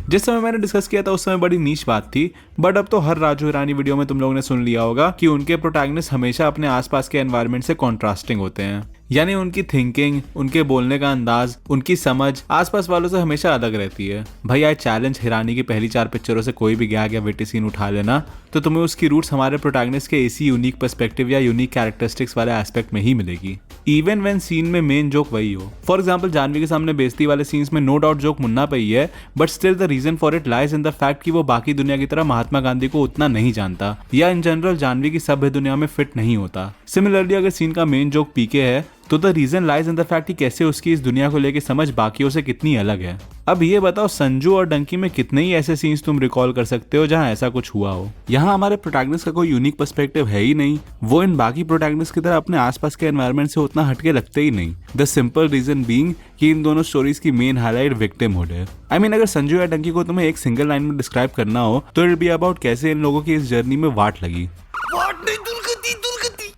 जिस समय मैंने डिस्कस किया था उस समय बड़ी नीच बात थी, बट अब तो हर राजू हिरानी वीडियो में तुम लोगों ने सुन लिया होगा कि उनके प्रोटैगनिस्ट हमेशा अपने आसपास के एनवायरनमेंट से कॉन्ट्रास्टिंग होते हैं। यानी उनकी थिंकिंग, उनके बोलने का अंदाज, उनकी समझ आसपास वालों से हमेशा अलग रहती है। भाई आई चैलेंज हिरानी की पहली 4 पिक्चरों से कोई भी गैग या विटी सीन उठा लेना तो तुम्हें उसकी रूट्स हमारे प्रोटैगनिस्ट के इसी यूनिक पर्सपेक्टिव या यूनिक कैरेक्टरिस्टिक्स वाले एस्पेक्ट में ही मिलेगी, इवन व्हेन सीन में मेन जोक वही हो। फॉर एग्जांपल जानवी के सामने बेइज्जती वाले सीन्स में नो डाउट जोक मुन्ना पे ही है, but still the reason for it lies in the fact कि वो बाकी दुनिया की तरह महात्मा गांधी को उतना नहीं जानता या इन जनरल जानवी की सभ्य दुनिया में फिट नहीं होता। सिमिलरली अगर सीन का मेन जोक पीके है तो the reason lies in the fact कि कैसे उसकी इस दुनिया को लेके समझ बाकियों से कितनी अलग है। अब ये बताओ संजू और डंकी में कितने ही ऐसे सीन्स तुम रिकॉल कर सकते हो जहां ऐसा कुछ हुआ हो। यहाँ हमारे प्रोटैगनिस्ट का कोई यूनिक पर्सपेक्टिव है ही नहीं, वो इन बाकी प्रोटैगनिस्ट की तरह अपने आसपास के एनवायरनमेंट से उतना हटके लगते ही नहीं। द सिंपल रीजन बीइंग कि इन दोनों स्टोरीज की मेन हाईलाइट विक्टिमहुड है। आई मीन अगर संजू या डंकी को तुम्हें एक सिंगल लाइन में डिस्क्राइब करना हो तो इट बी अबाउट कैसे इन लोगों की इस जर्नी में वाट लगी।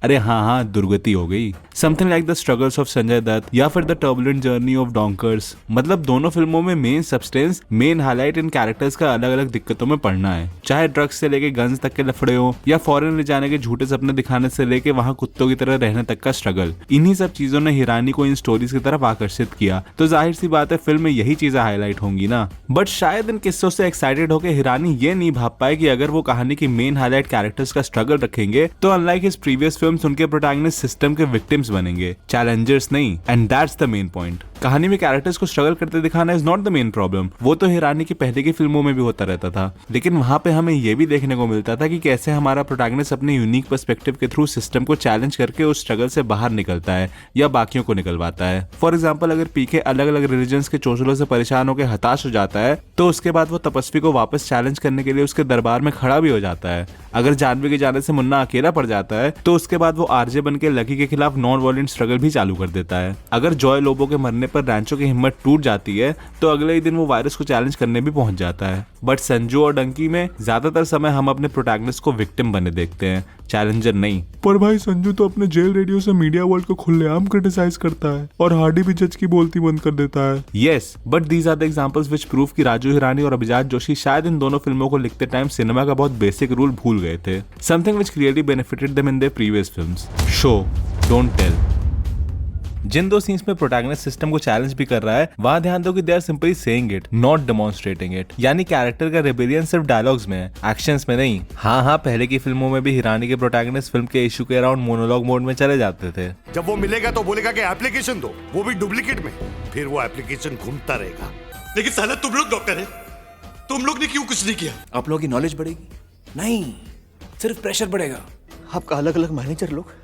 अरे हाँ दुर्गति हो गई। Something like the struggles of Sanjay Dutt या फिर the turbulent journey of dunkers. मतलब दोनों फिल्मों में मेन सब्सटेंस, मेन हाईलाइट इन कैरेक्टर्स का अलग अलग दिक्कतों में पड़ना है, चाहे ड्रग्स से लेके गन्स तक के लफड़े हो या फॉरेन ले जाने के झूठे सपने दिखाने से लेके वहाँ कुत्तों की तरह रहने तक का स्ट्रगल। इन्हीं सब चीजों ने हिरानी को इन स्टोरीज की तरफ आकर्षित किया, तो जाहिर सी बात है फिल्म में यही चीजें हाईलाइट होंगी ना। बट शायद इन किस्सों से एक्साइटेड होकर हिरानी ये नहीं भाप पाए कि अगर वो कहानी की मेन हाईलाइट कैरेक्टर्स का स्ट्रगल रखेंगे तो अनलाइक हिज प्रीवियस फिल्म्स उनके प्रोटैगनिस्ट सिस्टम के विक्टिम्स बनेंगे, चैलेंजर्स नहीं। And that's the main point. कहानी में कैरेक्टर्स को स्ट्रगल करते दिखाना is not the main problem. वो तो हिरानी की पहले की फिल्मों में भी होता रहता था, लेकिन वहां पे हमें ये भी देखने को मिलता था कि कैसे हमारा प्रोटैगनिस्ट अपने यूनिक पर्सपेक्टिव के थ्रू सिस्टम को चैलेंज करके उस स्ट्रगल से बाहर निकलता है या बाकियों को निकलवाता है। फॉर एग्जाम्पल अगर पीके अलग अलग रिलीजन्स के चोचलों से परेशान होकर हताश हो जाता है तो उसके बाद वो तपस्वी को वापस चैलेंज करने के लिए उसके दरबार में खड़ा भी हो जाता है। अगर जानवी के जाने से मुन्ना अकेला पड़ जाता है तो उसके बाद वो आरजे बन के लकी के खिलाफ नॉन वायलेंट स्ट्रगल भी चालू कर देता है। अगर जॉय लोबो के मरने पर रैंचो की हिम्मत टूट जाती है तो अगले ही दिन वो वायरस को चैलेंज करने भी पहुंच जाता है। बट संजू और डंकी में ज्यादातर समय हम अपने प्रोटैगनिस्ट को विक्टिम बने देखते हैं, चैलेंजर नहीं। पर भाई संजू तो अपने जेल रेडियो से मीडिया वर्ल्ड को खुलेआम क्रिटिसाइज करता है और हार्डी भी जज की बोलती बंद कर देता है। Yes, but these are the examples which prove कि राजू हिरानी और अभिजात जोशी शायद इन दोनों फिल्मों को लिखते टाइम सिनेमा का बहुत बेसिक रूल भूल गए थे, something which clearly benefited them in their previous films. Show don't tell. जिन 2 सीन्स में प्रोटैगनिस्ट सिस्टम को चैलेंज भी कर रहा है वहां ध्यान दो कि they are simply saying it, not demonstrating it. यानी कैरेक्टर का रेबेलियन सिर्फ डायलॉग्स में है, एक्शंस में नहीं। हाँ पहले की फिल्मों में भी हिरानी के प्रोटैगनिस्ट फिल्म के इशू के अराउंड मोनोलॉग मोड में चले जाते थे। जब वो मिलेगा तो बोलेगा कि एप्लीकेशन दो, वो भी डुप्लीकेट में, फिर वो एप्लीकेशन घूमता रहेगा। लेकिन साला तुम लोग डॉक्टर है, तुम लोग ने क्यों कुछ नहीं किया? आप लोगों की नॉलेज बढ़ेगी नहीं, सिर्फ प्रेशर बढ़ेगा। आपका अलग अलग मैनेजर लोग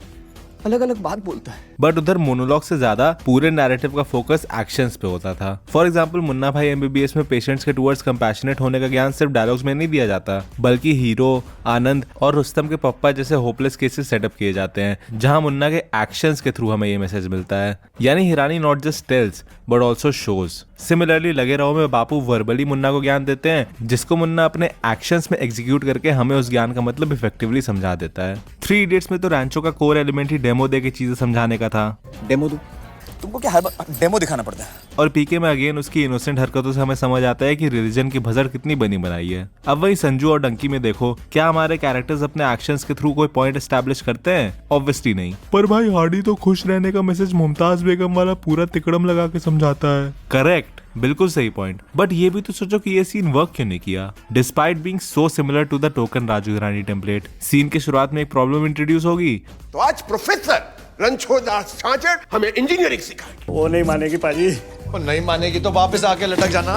अलग अलग बात बोलता है। बट उधर मोनोलॉग से ज्यादा पूरे नैरेटिव का फोकस एक्शंस पे होता था। फॉर एग्जांपल मुन्ना भाई MBBS में पेशेंट्स के टुवर्ड्स कंपैशनेट होने का ज्ञान सिर्फ डायलॉग्स में नहीं दिया जाता, बल्कि हीरो, आनंद और रुस्तम के पप्पा जैसे होपलेस केसेस सेटअप किए जाते हैं, जहां मुन्ना के एक्शंस के थ्रू हमें ये मैसेज मिलता है। यानी Hirani not just tells but also shows. Similarly Lage Raho में बापू वर्बली मुन्ना को ज्ञान देते हैं, जिसको मुन्ना अपने एक्शंस में एग्जीक्यूट करके हमें उस ज्ञान का मतलब इफेक्टिवली समझा देता है। 3 इडियट्स में तो रैंचो का कोर एलिमेंट ही डेमो दे के चीजें समझाने का था। डेमो दो तुमको क्या हर बार डेमो दिखाना पड़ता है? और पीके में अगेन उसकी इनोसेंट हरकतों से हमें समझ आता है कि रिलीजन की भसड़ कितनी बनी बनाई है। अब वही संजू और डंकी में देखो, क्या हमारे कैरेक्टर्स अपने एक्शंस के थ्रू कोई पॉइंट एस्टैब्लिश करते हैं? ऑब्वियसली नहीं। पर भाई हार्डी तो खुश रहने का मैसेज मुमताज बेगम वाला पूरा तिकड़म लगा के समझाता है। करेक्ट, बिल्कुल सही पॉइंट। बट ये भी तो सोचो कि ये सीन वर्क क्यों नहीं किया, despite being so similar to the token Raju Hirani template. Scene के शुरुआत में एक प्रॉब्लम इंट्रोड्यूस होगी तो आज प्रोफेसर रणछोड़दास छाछड़ हमें इंजीनियरिंग सिखाएंगे। वो नहीं मानेगी पाजी। वो नहीं मानेगी तो वापस आके लटक जाना।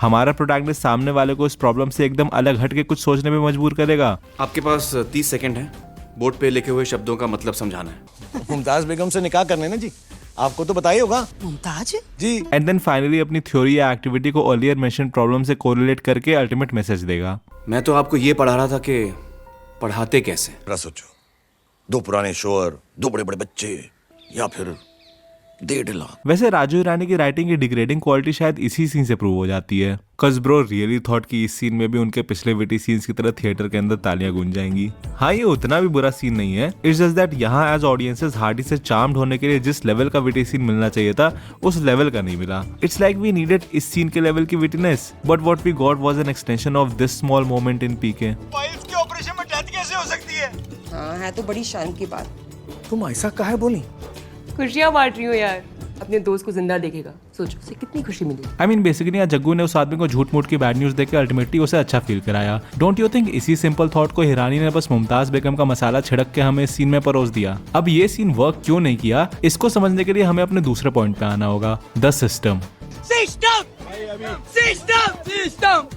हमारा प्रोटैगनिस्ट सामने वाले को इस प्रॉब्लम से एकदम अलग हट के कुछ सोचने में मजबूर करेगा। आपके पास 30 सेकंड है बोर्ड पे लिखे हुए शब्दों का मतलब समझाना है। मुमताज बेगम से निकाह करने ना जी, आपको तो बताइए होगा। मुमताज जी। एंड देन फाइनली अपनी थ्योरी या एक्टिविटी को अर्लियर मेंशन प्रॉब्लम से कोरिलेट करके अल्टीमेट मैसेज देगा। मैं तो आपको ये पढ़ा रहा था कि पढ़ाते कैसे। जरा सोचो, 2 पुराने शोर, 2 बड़े बड़े बच्चे, या फिर 1.5 लाख। वैसे राजू हिरानी की राइटिंग की डिग्रेडिंग क्वालिटी शायद इसी सीन से प्रूव हो जाती है। कज ब्रो रियली थॉट कि इस सीन में भी उनके पिछले विटी सीन्स की तरह थिएटर के अंदर तालियां गूंज जाएंगी। हाँ, ये उतना भी बुरा सीन नहीं है। इट्स जस्ट दैट यहाँ एज ऑडियंसेस हार्डी से चार्म्ड होने के लिए जिस लेवल का विटी सीन मिलना चाहिए था उस लेवल का नहीं मिला। इट्स लाइक वी नीडेड इस सीन के लेवल की wittiness, but what we got was an extension of this small moment in PK. Wife के ऑपरेशन में डेथ कैसे हो सकती है? हाँ, है तो बड़ी शान की बात। तुम ऐसा काहे बोली? खुशियाँ बांट रही हो यार, अपने दोस्त को जिंदा देखेगा, सोचो उसे कितनी खुशी मिली। आई मीन बेसिकली यहाँ जग्गू ने उस आदमी को झूठ मूठ की बैड न्यूज देकर अल्टीमेटली उसे अच्छा फील कराया। डोंट यू थिंक इसी सिंपल थॉट को हिरानी ने बस मुमताज बेगम का मसाला छिड़क के हमें इस सीन में परोस दिया। अब ये सीन वर्क क्यों नहीं किया, इसको समझने के लिए हमें अपने दूसरे पॉइंट पे आना होगा, द सिस्टम।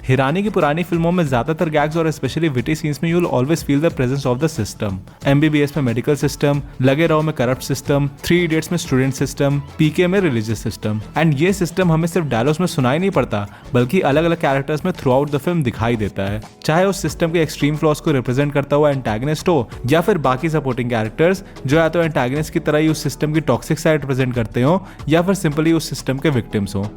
हिरानी की पुरानी फिल्मों में ज्यादातर गैग्स और स्पेशली विटी सीन्स में you will always feel the presence of the system. MBBS में मेडिकल सिस्टम, लगे रहो में करप्ट सिस्टम, 3 इडियट्स में स्टूडेंट सिस्टम, पीके में रिलीजियस सिस्टम। एंड ये सिस्टम हमें सिर्फ डायलॉग्स में सुनाई नहीं पड़ता, बल्कि अलग अलग कैरेक्टर्स में थ्रू आउट द फिल्म दिखाई देता है। चाहे उस सिस्टम के एक्सट्रीम फ्लॉज को रिप्रेजेंट करता हुआ एंटागनिस्ट हो, या फिर बाकी सपोर्टिंग कैरेक्टर्स जो या तो एंटागनिस्ट की तरह ही उस सिस्टम की टॉक्सिक साइड रिप्रेजेंट करते हो, या फिर सिंपली उस सिस्टम के विक्टिम्स हो।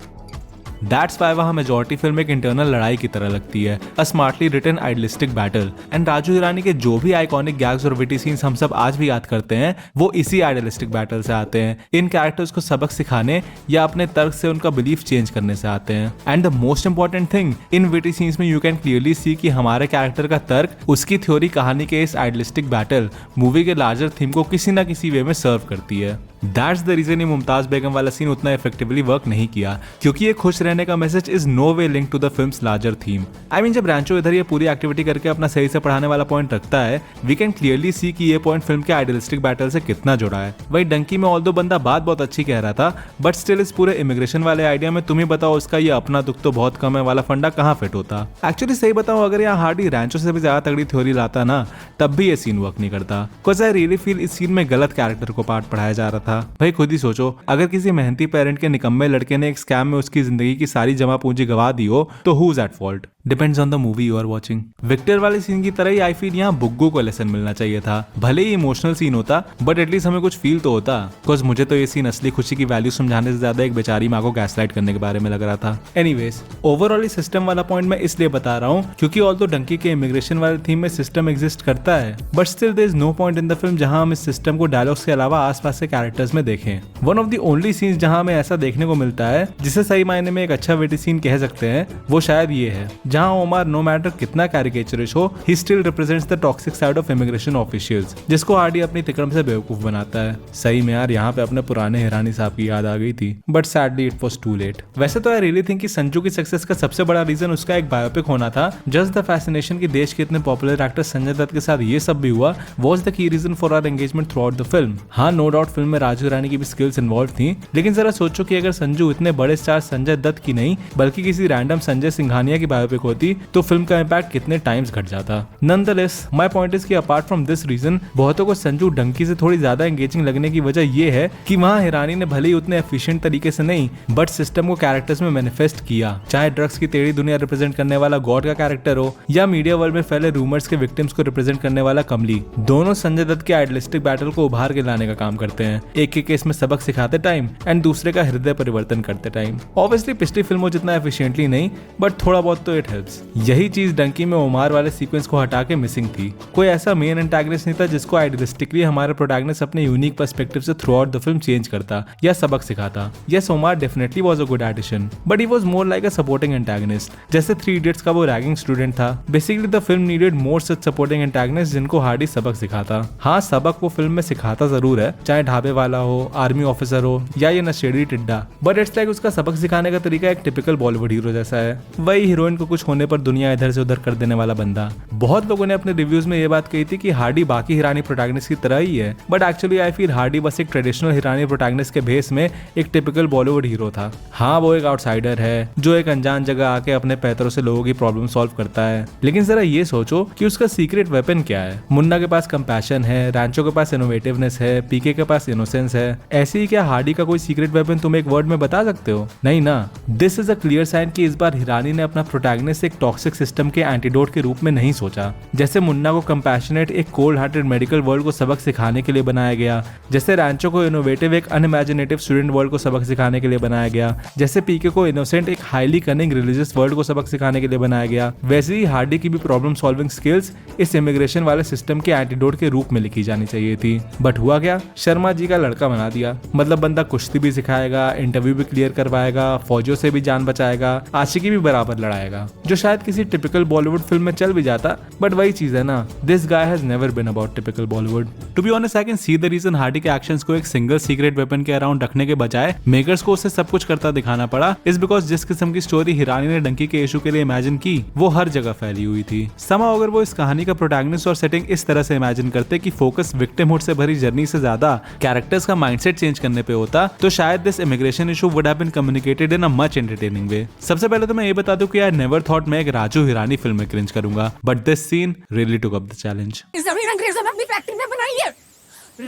दैट्स वाई वहाँ मेजॉरिटी फिल्म एक इंटरनल लड़ाई की तरह लगती है, a smartly written idealistic battle. And Raju Hirani के जो भी आइकॉनिक गैग्स और विटी सीन्स हम सब आज भी याद करते हैं, वो इसी आइडियलिस्टिक बैटल से आते हैं। इन कैरेक्टर्स को सबक सिखाने या अपने तर्क से उनका बिलीफ चेंज करने से आते हैं। And the most important thing, in witty scenes में यू कैन क्लियरली सी कि हमारे कैरेक्टर का तर्क, उसकी थ्योरी कहानी के इस आइडियलिस्टिक बैटल मूवी के लार्जर थीम को किसी ना किसी वे में सर्व करती है। दैट्स द रीजन ये मुमताज बेगम वाला सीन उतना इफेक्टिवली वर्क नहीं किया, क्योंकि ये खुश रहने का message is no way link to the film's larger theme. I mean जब रैंचो इधर ये पूरी एक्टिविटी करके अपना सही से पढ़ाने वाला पॉइंट रखता है, वी कैन क्लियरली सी कि ये पॉइंट फिल्म के आइडियलिस्टिक बैटल से कितना जुड़ा है। वही डंकी में ऑल्दो बंदा बात बहुत अच्छी कह रहा था, बट स्टिल इस पूरे इमिग्रेशन वाले आइडिया में तुम ही बताओ उसका ये अपना दुख तो बहुत कम है वाला फंडा कहाँ फिट होता। एक्चुअली सही बताओ, अगर यहाँ हार्डी रैंचो से भी ज्यादा तगड़ी थ्योरी लाता ना, तब भी ये सीन वर्क नहीं करता। बिकॉज़ आई रियली फील इस सीन में गलत कैरेक्टर को पार्ट पढ़ाया जा रहा था। भाई खुद ही सोचो, अगर किसी मेहनती पेरेंट के निकम्मे लड़के ने एक स्कैम में उसकी जिंदगी की सारी जमा पूंजी गवा दी हो, तो who is at fault? Depends on the movie you are watching. Victor वाले सीन की तरह ही आई फील यहाँ बुग्गू को लेसन मिलना चाहिए था। भले ही इमोशनल सीन होता, बट एटलीस्ट हमें कुछ फील तो होता। बिकॉज मुझे तो ये सीन असली खुशी की वैल्यू समझाने से ज्यादा एक बेचारी माँ को गैसलाइट करने के बारे में लग रहा था। एनीवेज, ओवरऑल सिस्टम वाला पॉइंट मैं इसलिए बता रहा हूँ क्योंकि ऑल्दो डंकी के इमिग्रेशन वाले थीम में सिस्टम एग्जिस्ट करता है, but still there is no point in the film जहां हम इस सिस्टम को डायलॉग्स के अलावा आसपास के कैरेक्टर्स में देखें। One of the only scenes जहां हमें ऐसा देखने को मिलता है जिसे सही मायने में एक अच्छा विटी सीन कह सकते हैं, वो शायद ये है, जहां ओमार नो मैटर कितना कैरिकेचरिश हो, he still represents the toxic side of immigration officials, जिसको हार्डी अपनी तिकड़म से बेवकूफ बनाता है। सही में यार, यहाँ पे अपने पुराने हिरानी साहब की याद आ गई थी, but sadly it was too late. वैसे तो आई रियली थिंक कि संजू की सक्सेस का सबसे बड़ा रीजन उसका एक बायोपिक होना था। जस्ट द फैसिनेशन की देश के इतने पॉपुलर एक्टर संजय दत्त के साथ ये सब भी हुआ was the key reason for our engagement throughout the film. हाँ, नो डाउट फिल्म में राजू हिरानी की भी स्किल्स इन्वॉल्व थी, लेकिन जरा सोचो कि अगर संजू इतने बड़े स्टार संजय दत्त की नहीं बल्कि किसी रैंडम संजय सिंघानिया की बायोपिक होती, तो फिल्म का इम्पैक्ट कितने टाइम्स घट जाता। नॉनदलेस, माय पॉइंट इज कि अपार्ट फ्रॉम दिस रीजन, बहुतों को संजू डंकी से थोड़ी ज्यादा एंगेजिंग लगने की वजह ये है कि वहाँ हिरानी ने भले ही उतने एफिशिएंट तरीके से नहीं, बट सिस्टम को कैरेक्टर्स में मैनिफेस्ट किया। चाहे ड्रग्स की टेढ़ी दुनिया रिप्रेजेंट करने वाला गॉड का कैरेक्टर हो, या मीडिया वर्ल्ड में फैले रूमर्स के विक्टिम्स को रिप्रेजेंट करने वाला कमली, दोनों संजय दत्त के आइडियलिस्टिक बैटल को उभार के लाने का काम करते हैं। एक के केस में सबक सिखाते टाइम एंड दूसरे का हृदय परिवर्तन करते टाइम। ऑब्वियसली पिछली फिल्मों जितना एफिशिएंटली नहीं, बट थोड़ा बहुत तो इट दैट हेल्प्स। यही चीज डंकी में ओमार वाले सीक्वेंस को हटा के मिसिंग थी। कोई ऐसा मेन एंटागनिस्ट नहीं था जिसको आइडियलिस्टिकली हमारे प्रोटैगनिस्ट अपने यूनिक पर्सपेक्टिव से throughout the film change करता या सबक सिखाता। Yes, Omar definitely was a good addition, but he was more like a supporting antagonist, जैसे 3 इडियट्स का वो रैगिंग स्टूडेंट था। Basically the film needed more such supporting antagonist जिनको Hardy सबक सिखाता। हाँ, सबक वो फिल्म में सिखाता जरूर है, चाहे ढाबे वाला हो, आर्मी ऑफिसर हो या ये नशेड़ी टिड्डा, बट इट्स लाइक उसका सबक सिखाने का तरीका एक टिपिकल बॉलीवुड हीरो जैसा है। वही हीरोइन को कुछ होने पर दुनिया इधर से उधर कर देने वाला बंदा। बहुत लोगों ने अपने रिव्यूज में ये बात कही थी कि हार्डी बाकी हिरानी प्रोटैगनिस्ट की तरह ही है, but actually I feel Hardy बस एक ट्रेडिशनल हिरानी प्रोटैगनिस्ट के भेस में एक टिपिकल बॉलीवुड हीरो था। हाँ, वो एक आउटसाइडर है जो एक अनजान जगह आके अपने पैतरों से लोगों की प्रॉब्लम सॉल्व करता है, लेकिन जरा ये सोचो कि उसका सीक्रेट वेपन क्या है। मुन्ना के पास कंपैशन है, रैंचो के पास इनोवेटिवनेस है, पीके के पास इनोसेंस है। ऐसे ही क्या हार्डी का कोई सीक्रेट वेपन तुम एक वर्ड में बता सकते हो? नहीं ना। This is a clear sign कि इस बार हिरानी ने अपना प्रोटैगनिस्ट एक टॉक्सिक सिस्टम के एंटीडोट के रूप में नहीं सोचा। जैसे मुन्ना को कंपैशनेट एक कोल्ड हार्टेड मेडिकल वर्ल्ड को सबक सिखाने के लिए बनाया गया, जैसे रैंचो को इनोवेटिव एक अनइमेजिनेटिव स्टूडेंट वर्ल्ड को सबक सिखाने के लिए बनाया गया, जैसे पीके को इनोसेंट एक हाईली कनिंग रिलीजियस वर्ल्ड को सबक सिखाने के लिए बनाया गया, वैसे ही हार्डी की भी प्रॉब्लम सॉल्विंग स्किल्स इस इमिग्रेशन वाले सिस्टम के एंटीडोट के रूप में लिखी जानी चाहिए थी। बट हुआ क्या, शर्मा जी का लड़का बना दिया। मतलब बंदा कुश्ती भी सिखाएगा, इंटरव्यू भी क्लियर करवाएगा, फौजियों से भी जान बचाएगा, आशिकी भी बराबर लड़ाएगा, जो शायद किसी टिपिकल बॉलीवुड फिल्म में चल भी जाता। बट वही चीज है ना, this guy has never been about typical Bollywood. To be honest, I can see the reason Hardy के एक्शंस को एक सिंगल सीक्रेट वेपन के अराउंड रखने के बजाय मेकर्स को उसे सब कुछ करता दिखाना पड़ा, इज बिकॉज जिस किस्म की स्टोरी हिरानी ने डंकी के इशू के लिए इमेजिन की वो हर जगह फैली हुई थी। समा अगर वो इस कहानी का प्रोटैगनिस्ट और सेटिंग इस तरह से इमेजिन करते कि फोकस विक्टिमहुड से भरी जर्नी से ज्यादा कैरेक्टर्स का माइंडसेट चेंज करने पे होता, तो शायद this immigration issue would have been communicated in a much entertaining way. सबसे पहले तो मैं ये बता दूं कि आई नेवर थॉट मैं एक राजू हिरानी फिल्म में क्रिंज करूंगा, but this scene really took up the challenge. जमीन अंग्रेजों ने अपनी फैक्ट्री में बनाई है,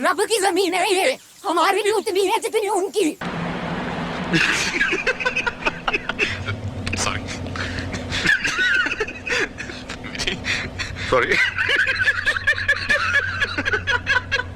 रब की जमीन है ये, हमारी भी उतनी है जितनी उनकी। सॉरी।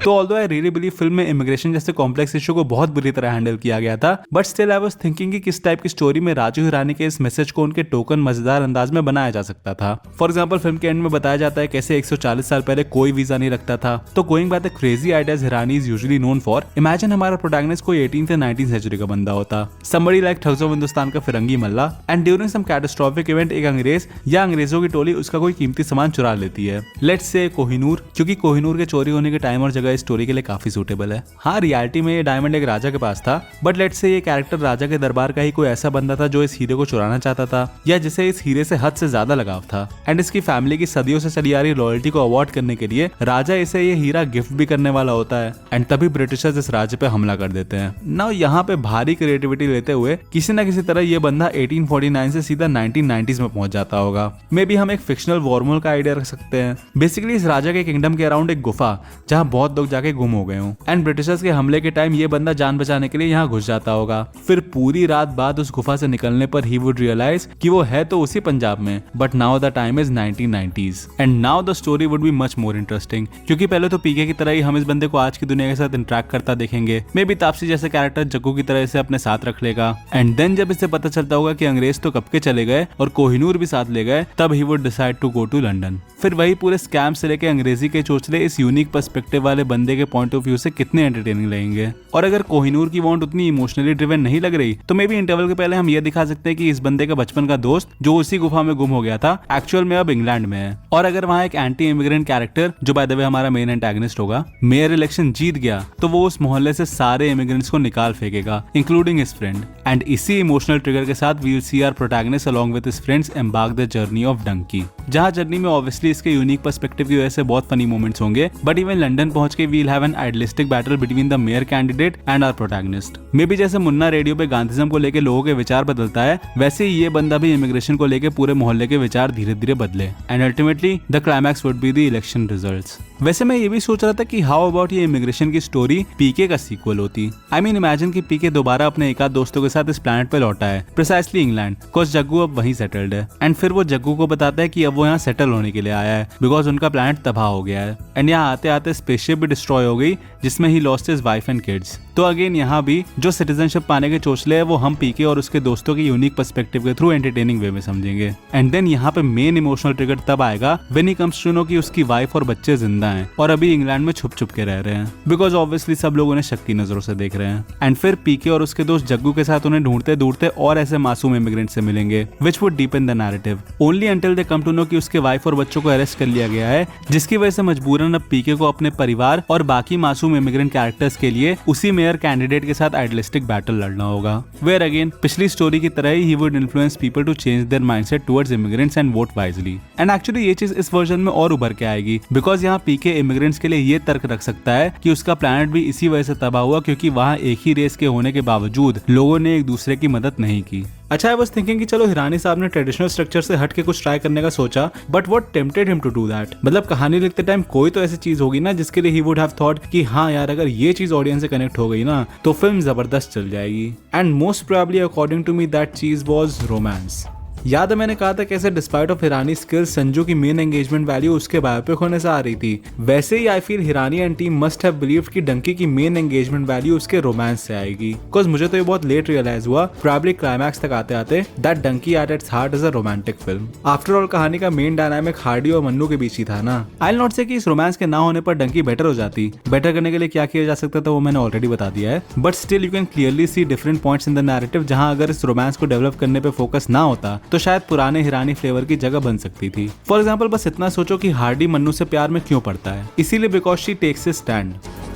तो although I really believe film में इमिग्रेशन जैसे कॉम्प्लेक्स इशू को बहुत बुरी तरह हैंडल किया गया था, but still I was thinking कि किस टाइप की स्टोरी में राजू हिरानी के इस मैसेज को उनके टोकन मजेदार अंदाज में बनाया जा सकता था। फॉर एग्जांपल, फिल्म के एंड में बताया जाता है कैसे 140 साल पहले कोई वीजा नहीं रखता था। तो going by the crazy ideas Hirani is usually known for, imagine हमारा प्रोटैगनिस्ट कोई 18th से 19th सेंचुरी का बंदा होता, somebody like thugs of Hindustan का Firangi Mallah, and during some catastrophic event एक अंग्रेज या अंग्रेजों की टोली उसका कोई कीमती सामान चुरा लेती है। लेट्स से कोहिनूर, क्योंकि कोहिनूर के चोरी होने के टाइम और जगह इस स्टोरी के लिए काफी सूटेबल है। हाँ, रियलिटी में ये डायमंड एक राजा के पास था, बट लेट्स से ये कैरेक्टर राजा के दरबार का ही कोई ऐसा बंदा था जो इस हीरे को चुराना चाहता था, या जिसे इस हीरे से हद से ज्यादा लगाव था, एंड इसकी फैमिली की सदियों से चली आ रही लॉयल्टी को अवॉर्ड करने के लिए राजा इसे ये हीरा गिफ्ट भी करने वाला होता है, एंड तभी ब्रिटिशर्स इस राज्य पे हमला कर देते हैं। नाउ यहाँ पे भारी क्रिएटिविटी लेते हुए किसी न किसी तरह ये बंदा 1849 से सीधा 1990s में पहुंच जाता होगा। मे बी हम एक फिक्शनल वॉरमोल का आइडिया रख सकते हैं। बेसिकली इस राजा के किंगडम के अराउंड एक गुफा जहाँ बहुत लोग जाके गुम हो गए हों, एंड ब्रिटिशर्स के हमले के टाइम ये बंदा जान बचाने के लिए यहाँ घुस जाता होगा। फिर पूरी रात बाद उस गुफा से निकलने पर ही वुड रियलाइज कि वो है तो उसी पंजाब में, but now the time is 1990s, and now the story would be much more interesting, क्योंकि पहले तो पीके की तरह ही हम इस बंदे को आज की दुनिया के साथ इंटरेक्ट करता देखेंगे। मे बी तापसी जैसे कैरेक्टर जग्गू की तरह इसे अपने साथ रख लेगा, एंड देन जब इसे पता चलता होगा कि अंग्रेज तो कब के चले गए और कोहिनूर भी साथ ले गए, तब he would decide to go to London. फिर वही पूरे स्कैम से लेके अंग्रेजी के चोचले इस यूनिक पर्सपेक्टिव वाले बंदे के पॉइंट ऑफ व्यू से कितने एंटरटेनिंग लगेंगे। और अगर कोहिनूर की वांट उतनी इमोशनली ड्रिवन नहीं लग रही, तो मे बी इंटरवल के पहले हम ये दिखा सकते हैं कि इस बंदे का बचपन का दोस्त जो उसी गुफा में गुम हो गया था, एक्चुअल में अब इंग्लैंड में है। और अगर वहाँ एक एंटी इमिग्रेंट कैरेक्टर, जो बाय द वे हमारा मेन एंटागनिस्ट होगा, मेयर इलेक्शन जीत गया, तो वो उस मोहल्ले से सारे इमिग्रेंट्स को निकाल फेंकेगा, इंक्लूडिंग हिज फ्रेंड। एंड इसी इमोशनल ट्रिगर के साथ we will see our protagonist along with his friends embark the journey of Dunki, जहाँ जर्नी में ऑब्वियसली इसके यूनिक पर्सपेक्टिव की वजह से बहुत फनी मोमेंट्स होंगे, बट इवन लंदन पहुंच के we will have an idealistic battle between the mayor candidate and our protagonist. Maybe जैसे मुन्ना रेडियो पे गांधीज्म को लेके लोगों के विचार बदलता है, वैसे ही ये बंदा भी इमिग्रेशन को लेके पूरे मोहल्ले के विचार धीरे धीरे बदले, and ultimately the climax would be the election results. वैसे मैं ये भी सोच रहा था कि हाउ अबाउट ये इमिग्रेशन की स्टोरी पीके का सीक्वल होती। आई मीन इमेजिन कि पीके दोबारा अपने एक आध दोस्तों के साथ इस प्लैनेट पे लौटा है, प्रिसाइसली इंग्लैंड, बिकॉज जग्गू अब वहीं सेटल्ड है। एंड फिर वो जग्गू को बताता है कि अब वो यहाँ सेटल होने के लिए आया है बिकॉज उनका प्लैनेट तबाह हो गया है। एंड यहाँ आते आते स्पेसशिप भी डिस्ट्रॉय हो गई जिसमें he lost his wife and kids. तो अगेन यहाँ भी जो सिटीजनशिप पाने के चोचले है वो हम पीके और उसके दोस्तों के यूनिक पर्सपेक्टिव के थ्रू एंटरटेनिंग वे में समझेंगे। एंड देन यहाँ पे मेन इमोशनल ट्रिगर तब आएगा when he comes to know कि उसकी वाइफ और बच्चे जिंदा हैं और अभी इंग्लैंड में छुप छुप के रह रहे हैं बिकॉज ऑब्वियसली सब लोग उन्हें शक की नजरों से देख रहे हैं। एंड फिर पीके और उसके दोस्त जग्गू के साथ उन्हें ढूंढते ढूंढते और ऐसे मासूम इमिग्रेंट से मिलेंगे which would deepen the narrative only until they come to know कि उसके वाइफ और बच्चों को अरेस्ट कर लिया गया है, जिसकी वजह से मजबूरन अब पीके को अपने परिवार और बाकी मासूम इमिग्रेंट कैरेक्टर्स के लिए उसी मेयर कैंडिडेट के साथ आइडियलिस्टिक बैटल लड़ना होगा। वेयर अगेन पिछली स्टोरी की तरह ही would influence people to change their mindset towards immigrants and vote wisely. And actually ये चीज इस वर्जन में और उभर के आएगी बिकॉज यहाँ पीके इमिग्रेंट्स के लिए ये तर्क रख सकता है कि उसका प्लैनेट भी इसी वजह से तबाह हुआ क्योंकि वहाँ एक ही रेस के होने के बावजूद लोगों ने एक दूसरे की मदद नहीं की। अच्छा, आई वाज थिंकिंग कि चलो हिरानी साहब ने ट्रेडिशनल स्ट्रक्चर से हट के कुछ ट्राई करने का सोचा, but what tempted him to do that? मतलब कहानी लिखते टाइम कोई तो ऐसी चीज होगी ना जिसके लिए ही वुड हैव थॉट कि हाँ यार अगर ये चीज ऑडियंस से कनेक्ट हो गई ना तो फिल्म जबरदस्त चल जाएगी। And most probably according to me that चीज वाज रोमांस। याद है मैंने कहा था कैसे despite of Hirani skills Sanju की मेन एंगेजमेंट वैल्यू उसके बायोपिक होने से आ रही थी, वैसे ही I feel Hirani and team must have believed कि डंकी की मेन एंगेजमेंट वैल्यू उसके रोमांस से आएगी। बिकॉज मुझे तो ये बहुत लेट रियलाइज हुआ प्रोबेबली क्लाइमैक्स तक आते आते that Dunki at its heart is a romantic film. After all कहानी का मेन डायनामिक हार्डी और मन्नू के बीच ही था ना। आई विल नॉट से कि इस रोमांस के ना होने पर डंकी बेटर हो जाती, बेटर करने के लिए क्या किया जा सकता था वो मैंने ऑलरेडी बता दिया है, but still you can clearly see different points in the narrative जहां अगर इस रोमांस को डेवलप करने पे फोकस ना होता तो शायद पुराने रानी फ्लेवर की जगह बन सकती थी। फॉर एग्जाम्पल बस इतना सोचो कि हार्डी मन्नू से प्यार में क्यों पड़ता है, इसीलिए because she takes his stand.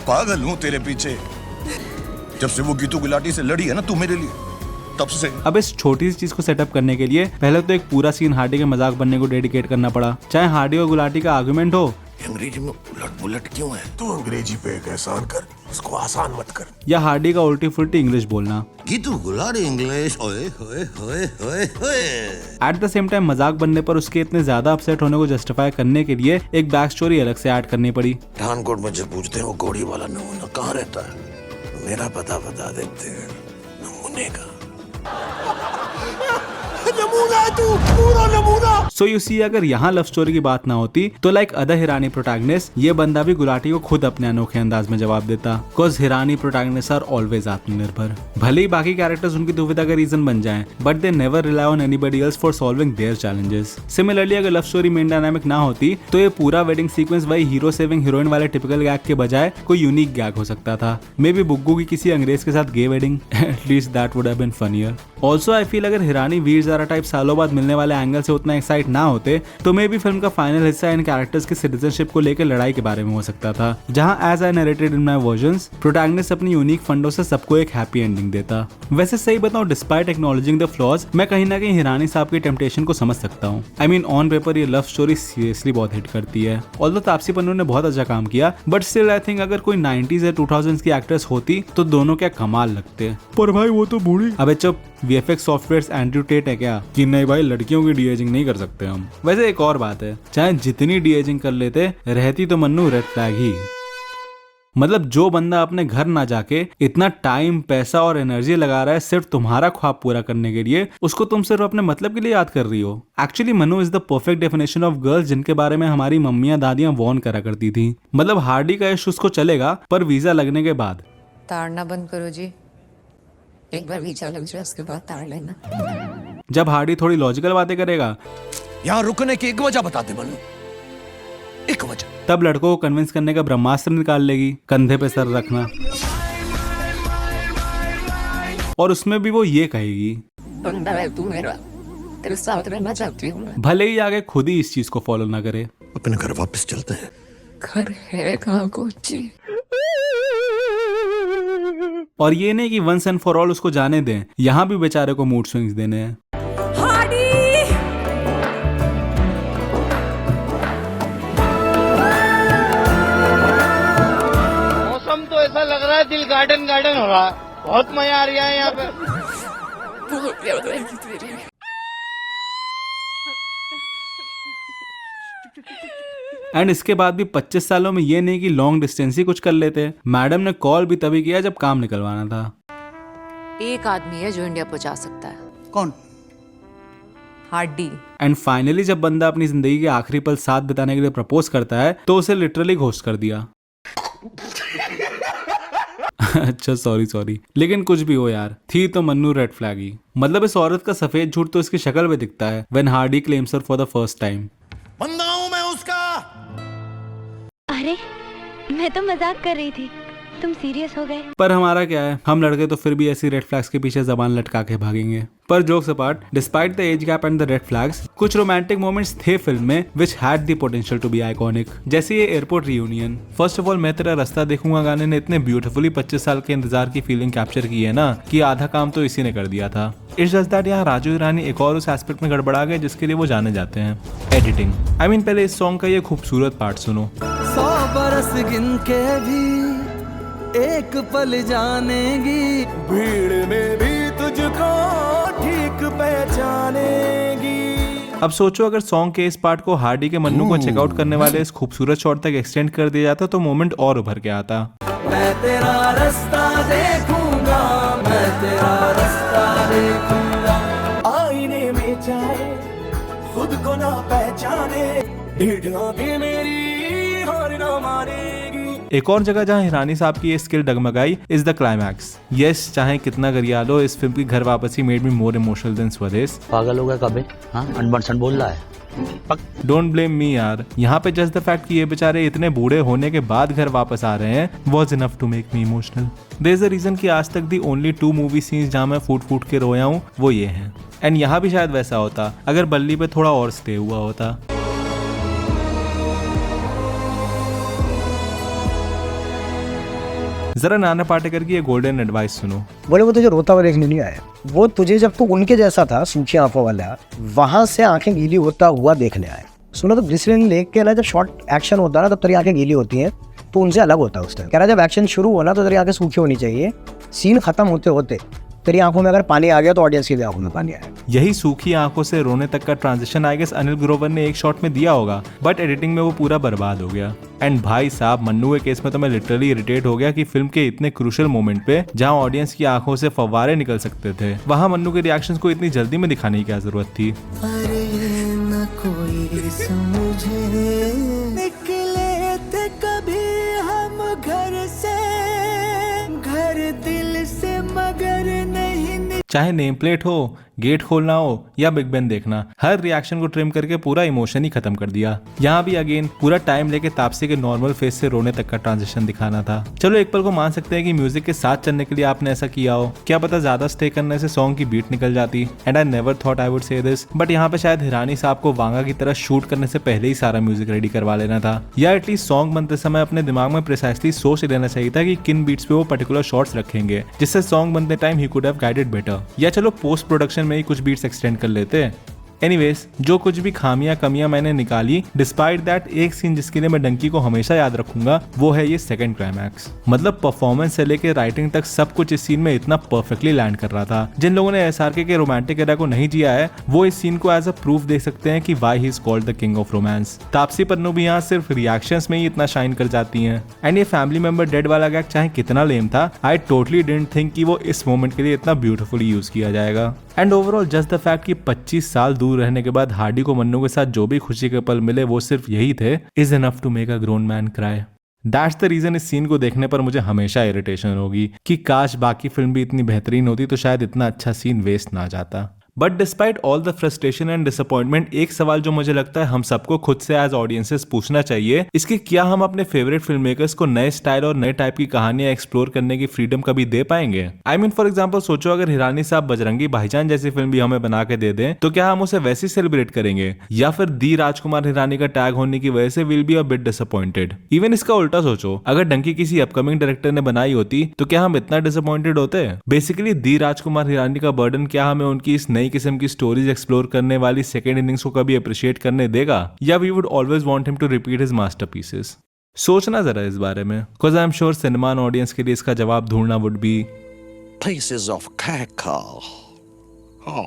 पागल हूँ तेरे पीछे, जब से वो गीतू गुलाटी से लड़ी है ना तू मेरे लिए, तब से। अब इस छोटी सी चीज को सेटअप करने के लिए पहले तो एक पूरा सीन हार्डी के मजाक बनने को डेडिकेट करना पड़ा, चाहे हार्डी और गुलाटी का आर्गुमेंट हो। अंग्रेजी में उलट पुलट क्यों है? तू अंग्रेजी पे एक एहसान कर, उसको आसान मत कर। या हार्डी का उल्टी फुल्टी इंग्लिश बोलना। गीतू गुलाटी इंग्लिश, ओए होए होए होए होए। एट द सेम टाइम मजाक बनने पर उसके इतने ज्यादा अपसेट होने को जस्टिफाई करने के लिए एक बैक स्टोरी अलग से ऐड करनी पड़ी। पठानकोट में जब पूछते हैं वो घोड़ी वाला नमूना कहाँ रहता है, मेरा पता बता देते हैं, नमूने का। नमूना है तू, पूरा नमूना। सो यू सी अगर यहाँ लव स्टोरी की बात ना होती तो लाइक अदर हिरानी प्रोटैगनिस्ट ये बंदा भी गुलाटी को खुद अपने अनोखे अंदाज में जवाब देता। Because Hirani protagonist are always आत्मनिर्भर। भले ही बाकी कैरेक्टर्स उनकी दुविधा का रीजन बन जाएं, but they never rely on anybody else for solving there challenges. Similarly अगर लव स्टोरी मेन डायनामिक ना होती तो ये पूरा वेडिंग सीक्वेंस वही हीरो सेविंग हीरोइन वाले टिपिकल गैग के बजाय कोई यूनिक गैग हो सकता था। मे बी बुग्गू की किसी अंग्रेज के साथ gay wedding, at least that would have been funnier. Also I feel अगर हिरानी वीर ज़ारा टाइप सालों बाद मिलने वाले एंगल से उतना एक्साइट ना होते तो मे बी फिल्म का फाइनल हिस्सा इन कैरेक्टर्स की सिटीजनशिप को लेकर लड़ाई के बारे में हो सकता था, जहां as I narrated in my versions protagonist अपनी यूनिक फंडों से सबको एक हैप्पी एंडिंग देता। वैसे सही बताऊं डिस्पाइट एक्नॉलेजिंग द फ्लॉज मैं कहीं ना कहीं हिरानी साहब की टेम्पटेशन को समझ सकता हूं। आई मीन ऑन पेपर ये लव स्टोरी सीरियसली बहुत हिट करती है। ऑल्दो तापसी पन्नू ने बहुत अच्छा काम किया, बट स्टिल आई थिंक अगर कोई 90s या 2000s की एक्ट्रेस होती तो दोनों क्या कमाल लगते। पर भाई वो तो बूढ़ी। अबे चुप, VFX सॉफ्टवेयर एंड्रयू टेट है क्या कि नहीं भाई लड़कियों की डीएजिंग नहीं कर सकते हम। वैसे एक और बात है, चाहे जितनी डीएजिंग कर लेते रहती तो मन्नू रेड फ्लैग ही। मतलब जो बंदा अपने घर ना जाके इतना टाइम पैसा और एनर्जी लगा रहा है सिर्फ तुम्हारा ख्वाब पूरा करने के लिए, उसको तुम सिर्फ अपने मतलब के लिए याद कर रही हो। Actually Manu is the perfect definition of girls जिनके बारे में हमारी मम्मियां दादियां वॉर्न करा करती थी। मतलब हार्डी का इश्क उसको चलेगा पर वीजा लगने के बाद। ताड़ना बंद करो जी, एक बार वीजा लग जाए उसके बाद ताड़ लेना। जब हार्डी थोड़ी लॉजिकल बातें करेगा, यहाँ रुकने की एक वजह बता दे मनु, एक वजह। तब लड़कों को कन्विंस करने का ब्रह्मास्त्र निकाल लेगी, कंधे पे सर रखना, और उसमें भी वो ये कहेगी बंदा है तू मेरा, तेरे साथ रहना चाहती हूँ। भले ही आगे खुद ही इस चीज को फॉलो ना करे। अपने घर वापस चलते हैं। घर है कहाँ कोची। और ये नहीं कि वंस एंड फॉर ऑल उसको जाने दें, यहाँ भी बेचारे को मूड स्विंग्स देने हैं। मौसम तो ऐसा लग रहा है दिल गार्डन गार्डन हो रहा है, बहुत मजा आ रहा है यहाँ पे। एंड इसके बाद भी 25 सालों में ये नहीं कि लॉन्ग डिस्टेंस ही कुछ कर लेते। मैडम ने कॉल भी तभी किया जब काम निकलवाना था। एक आदमी है जो इंडिया पहुंचा सकता है। कौन? हार्डी। एंड फाइनली जब बंदा अपनी जिंदगी के आखिरी पल साथ बिताने के लिए प्रपोज करता है तो उसे लिटरली घोस्ट कर दिया। अच्छा सॉरी, लेकिन कुछ भी हो यार, थी तो मन्नू रेड फ्लैग ही। मतलब इस औरत का सफेद झूठ तो इसकी शक्ल पे दिखता है when Hardy claims her for the first time. बंदा हूं मैं उसका। अरे मैं तो मजाक कर रही थी, तुम सीरियस हो गए। पर हमारा क्या है, हम लड़के तो फिर भी ऐसी रेड फ्लैग्स के पीछे जबान लटका के भागेंगे। पर jokes apart, despite the age gap and the red flags, कुछ रोमांटिक मोमेंट्स थे फिल्म में which had the potential to be iconic, जैसे ये airport reunion. First of all, मैं तेरा रास्ता देखूंगा गाने ने इतने ब्यूटीफुली 25 साल के इंतजार की फीलिंग कैप्चर की है ना कि आधा काम तो इसी ने कर दिया था। इट्स जस्ट दैट यहाँ राजू ईरानी एक और उस एस्पेक्ट में गड़बड़ा गए जिसके लिए वो जाने जाते हैं, एडिटिंग। आई मीन पहले इस सॉन्ग का ये खूबसूरत पार्ट सुनो। 100 बरस गिन के भी एक पल जानेगी, भीड़ में भी तुझको ठीक पहचानेगी। अब सोचो अगर सॉन्ग के इस पार्ट को हार्डी के मन्नू को चेकआउट करने वाले इस खूबसूरत शॉट तक एक्सटेंड कर दिया जाता तो मोमेंट और उभर के आता। मैं तेरा रास्ता देखूंगा, मैं तेरा रास्ता देखूंगा, आईने में चाहे खुद को ना पहचाने, ढीठना भी मेरी हार ना मानेगी। एक और जगह जहां हिरानी साहब की ये स्किल डगमगाई इज द क्लाइमैक्स। यस, चाहे कितना गरिया लो, इस फिल्म की घर वापसी made me more emotional than Swades. पागल हो गया कबे? हाँ, अनबन बोल रहा है। डोंट ब्लेम मी यार, यहाँ पे जस्ट द फैक्ट कि ये बेचारे इतने बूढ़े होने के बाद घर वापस आ रहे हैं was enough to make me emotional. There is a reason कि आज तक दी ओनली 2 मूवी सीन्स जहाँ मैं फूट के रोया हूँ वो ये हैं। एंड यहाँ भी शायद वैसा होता अगर बल्ली पे थोड़ा और स्टे हुआ होता। जरा नाना पाटेकर की ये गोल्डन एडवाइस सुनो। बोले वो तुझे रोता हुआ देखने नहीं आया, वो तुझे जब तू उनके जैसा था सूखी आंखों वाला, वहां से आंखें गीली होता हुआ देखने आए। सुनो तो ग्लिसरीन लेक के ना जब शॉर्ट एक्शन होता है ना तब तेरी आंखें गीली होती हैं, तो उनसे अलग होता है उस टाइम। कह रहा जब एक्शन शुरू होना तो तेरी आंखें सूखी होनी चाहिए, सीन खत्म होते होते तेरी आंखों में अगर पानी आ गया तो ऑडियंस की भी आंखों में पानी आया। यही सूखी आंखों से रोने तक का transition I guess Anil Grover ने एक शॉट में दिया होगा, बट एडिटिंग में वो पूरा बर्बाद हो गया। एंड भाई साहब, मन्नू के केस में तो मैं लिटरली इरिटेट हो गया कि फिल्म के इतने क्रूशियल मोमेंट पे जहां ऑडियंस की आंखों से फव्वारे निकल सकते थे, वहां मन्नू के रिएक्शंस को इतनी जल्दी में दिखाने की क्या जरूरत थी। न कोई समझे, निकले थे कभी हम घर से, घर दिल से मगर नहीं। चाहे नेम प्लेट हो, गेट खोलना हो या बिग बैन देखना, हर रिएक्शन को ट्रिम करके पूरा इमोशन ही खत्म कर दिया। यहाँ भी अगेन पूरा टाइम लेके तापसी के नॉर्मल फेस से रोने तक का ट्रांजिशन दिखाना था। चलो एक पल को मान सकते हैं कि म्यूजिक के साथ चलने के लिए आपने ऐसा किया हो, क्या पता ज्यादा स्टे करने से सॉन्ग की बीट निकल जाती। And I never thought I would say this, but यहाँ पे शायद हिरानी साहब को वांगा की तरह शूट करने से पहले ही सारा म्यूजिक रेडी करवा लेना था, या एटलीस्ट सॉन्ग बनते समय अपने दिमाग में प्रिसाइसली सोच लेना चाहिए था कि किन बीट्स पे वो पर्टिकुलर शॉट्स रखेंगे, जिससे सॉन्ग बनते time he could have guided better. या चलो पोस्ट प्रोडक्शन में ही कुछ बीट्स एक्सटेंड कर लेते। एनीवेज, जो कुछ भी खामियां कमियां मैंने निकाली, डिस्पाइट दैट एक सीन जिसके लिए मैं डंकी को हमेशा याद रखूंगा वो है ये सेकंड क्लाइमैक्स। मतलब परफॉर्मेंस से लेके राइटिंग तक सब कुछ इस सीन में इतना परफेक्टली लैंड कर रहा था। जिन लोगों ने एसआरके के रोमांटिक एरा को नहीं जिया है वो इस सीन को एज अ प्रूफ देख सकते हैं कि why he is called the king of romance. Taapsee Pannu भी यहाँ सिर्फ रिएक्शंस में ही इतना शाइन कर जाती हैं। एंड ये फैमिली मेंबर डेड वाला गैग चाहे कितना लेम था, आई टोटली डिडंट थिंक कि वो इस मोमेंट के लिए इतना ब्यूटीफुली यूज किया जाएगा। And overall just the fact कि 25 साल दूर रहने के बाद हार्डी को मन्नू के साथ जो भी खुशी के पल मिले वो सिर्फ यही थे, is enough to make a grown man cry. That's the reason इस सीन को देखने पर मुझे हमेशा इरिटेशन होगी कि काश बाकी फिल्म भी इतनी बेहतरीन होती तो शायद इतना अच्छा सीन वेस्ट ना जाता। But despite all the frustration and disappointment, एक सवाल जो मुझे लगता है हम सबको खुद से एज ऑडियंसेस पूछना चाहिए, इसकी क्या हम अपने फेवरेट फिल्म मेकर्स को नए स्टाइल और नए टाइप की कहानियां एक्सप्लोर करने की फ्रीडम कभी दे पाएंगे? आई मीन फॉर एग्जांपल सोचो अगर हिरानी साहब बजरंगी भाईजान जैसी फिल्म भी हमें बना के दे दें तो क्या हम उसे वैसे सेलिब्रेट करेंगे, या फिर दी राजकुमार हिरानी का टैग होने की वजह से will be a bit disappointed? Even इसका उल्टा सोचो, अगर डंकी किसी अपकमिंग डायरेक्टर ने बनाई होती तो क्या हम इतना डिसअपॉइंटेड होते? बेसिकली दी राजकुमार हिरानी का बर्डन क्या हमें उनकी इस नई किस्म की स्टोरीज एक्सप्लोर करने वाली सेकेंड इनिंग्स को कभी अप्रिशिएट करने देगा, या we would always want him to repeat his masterpieces? सोचना जरा इस बारे में, because I am sure cinema audience के लिए इसका जवाब ढूंढना would be Pieces of cackle.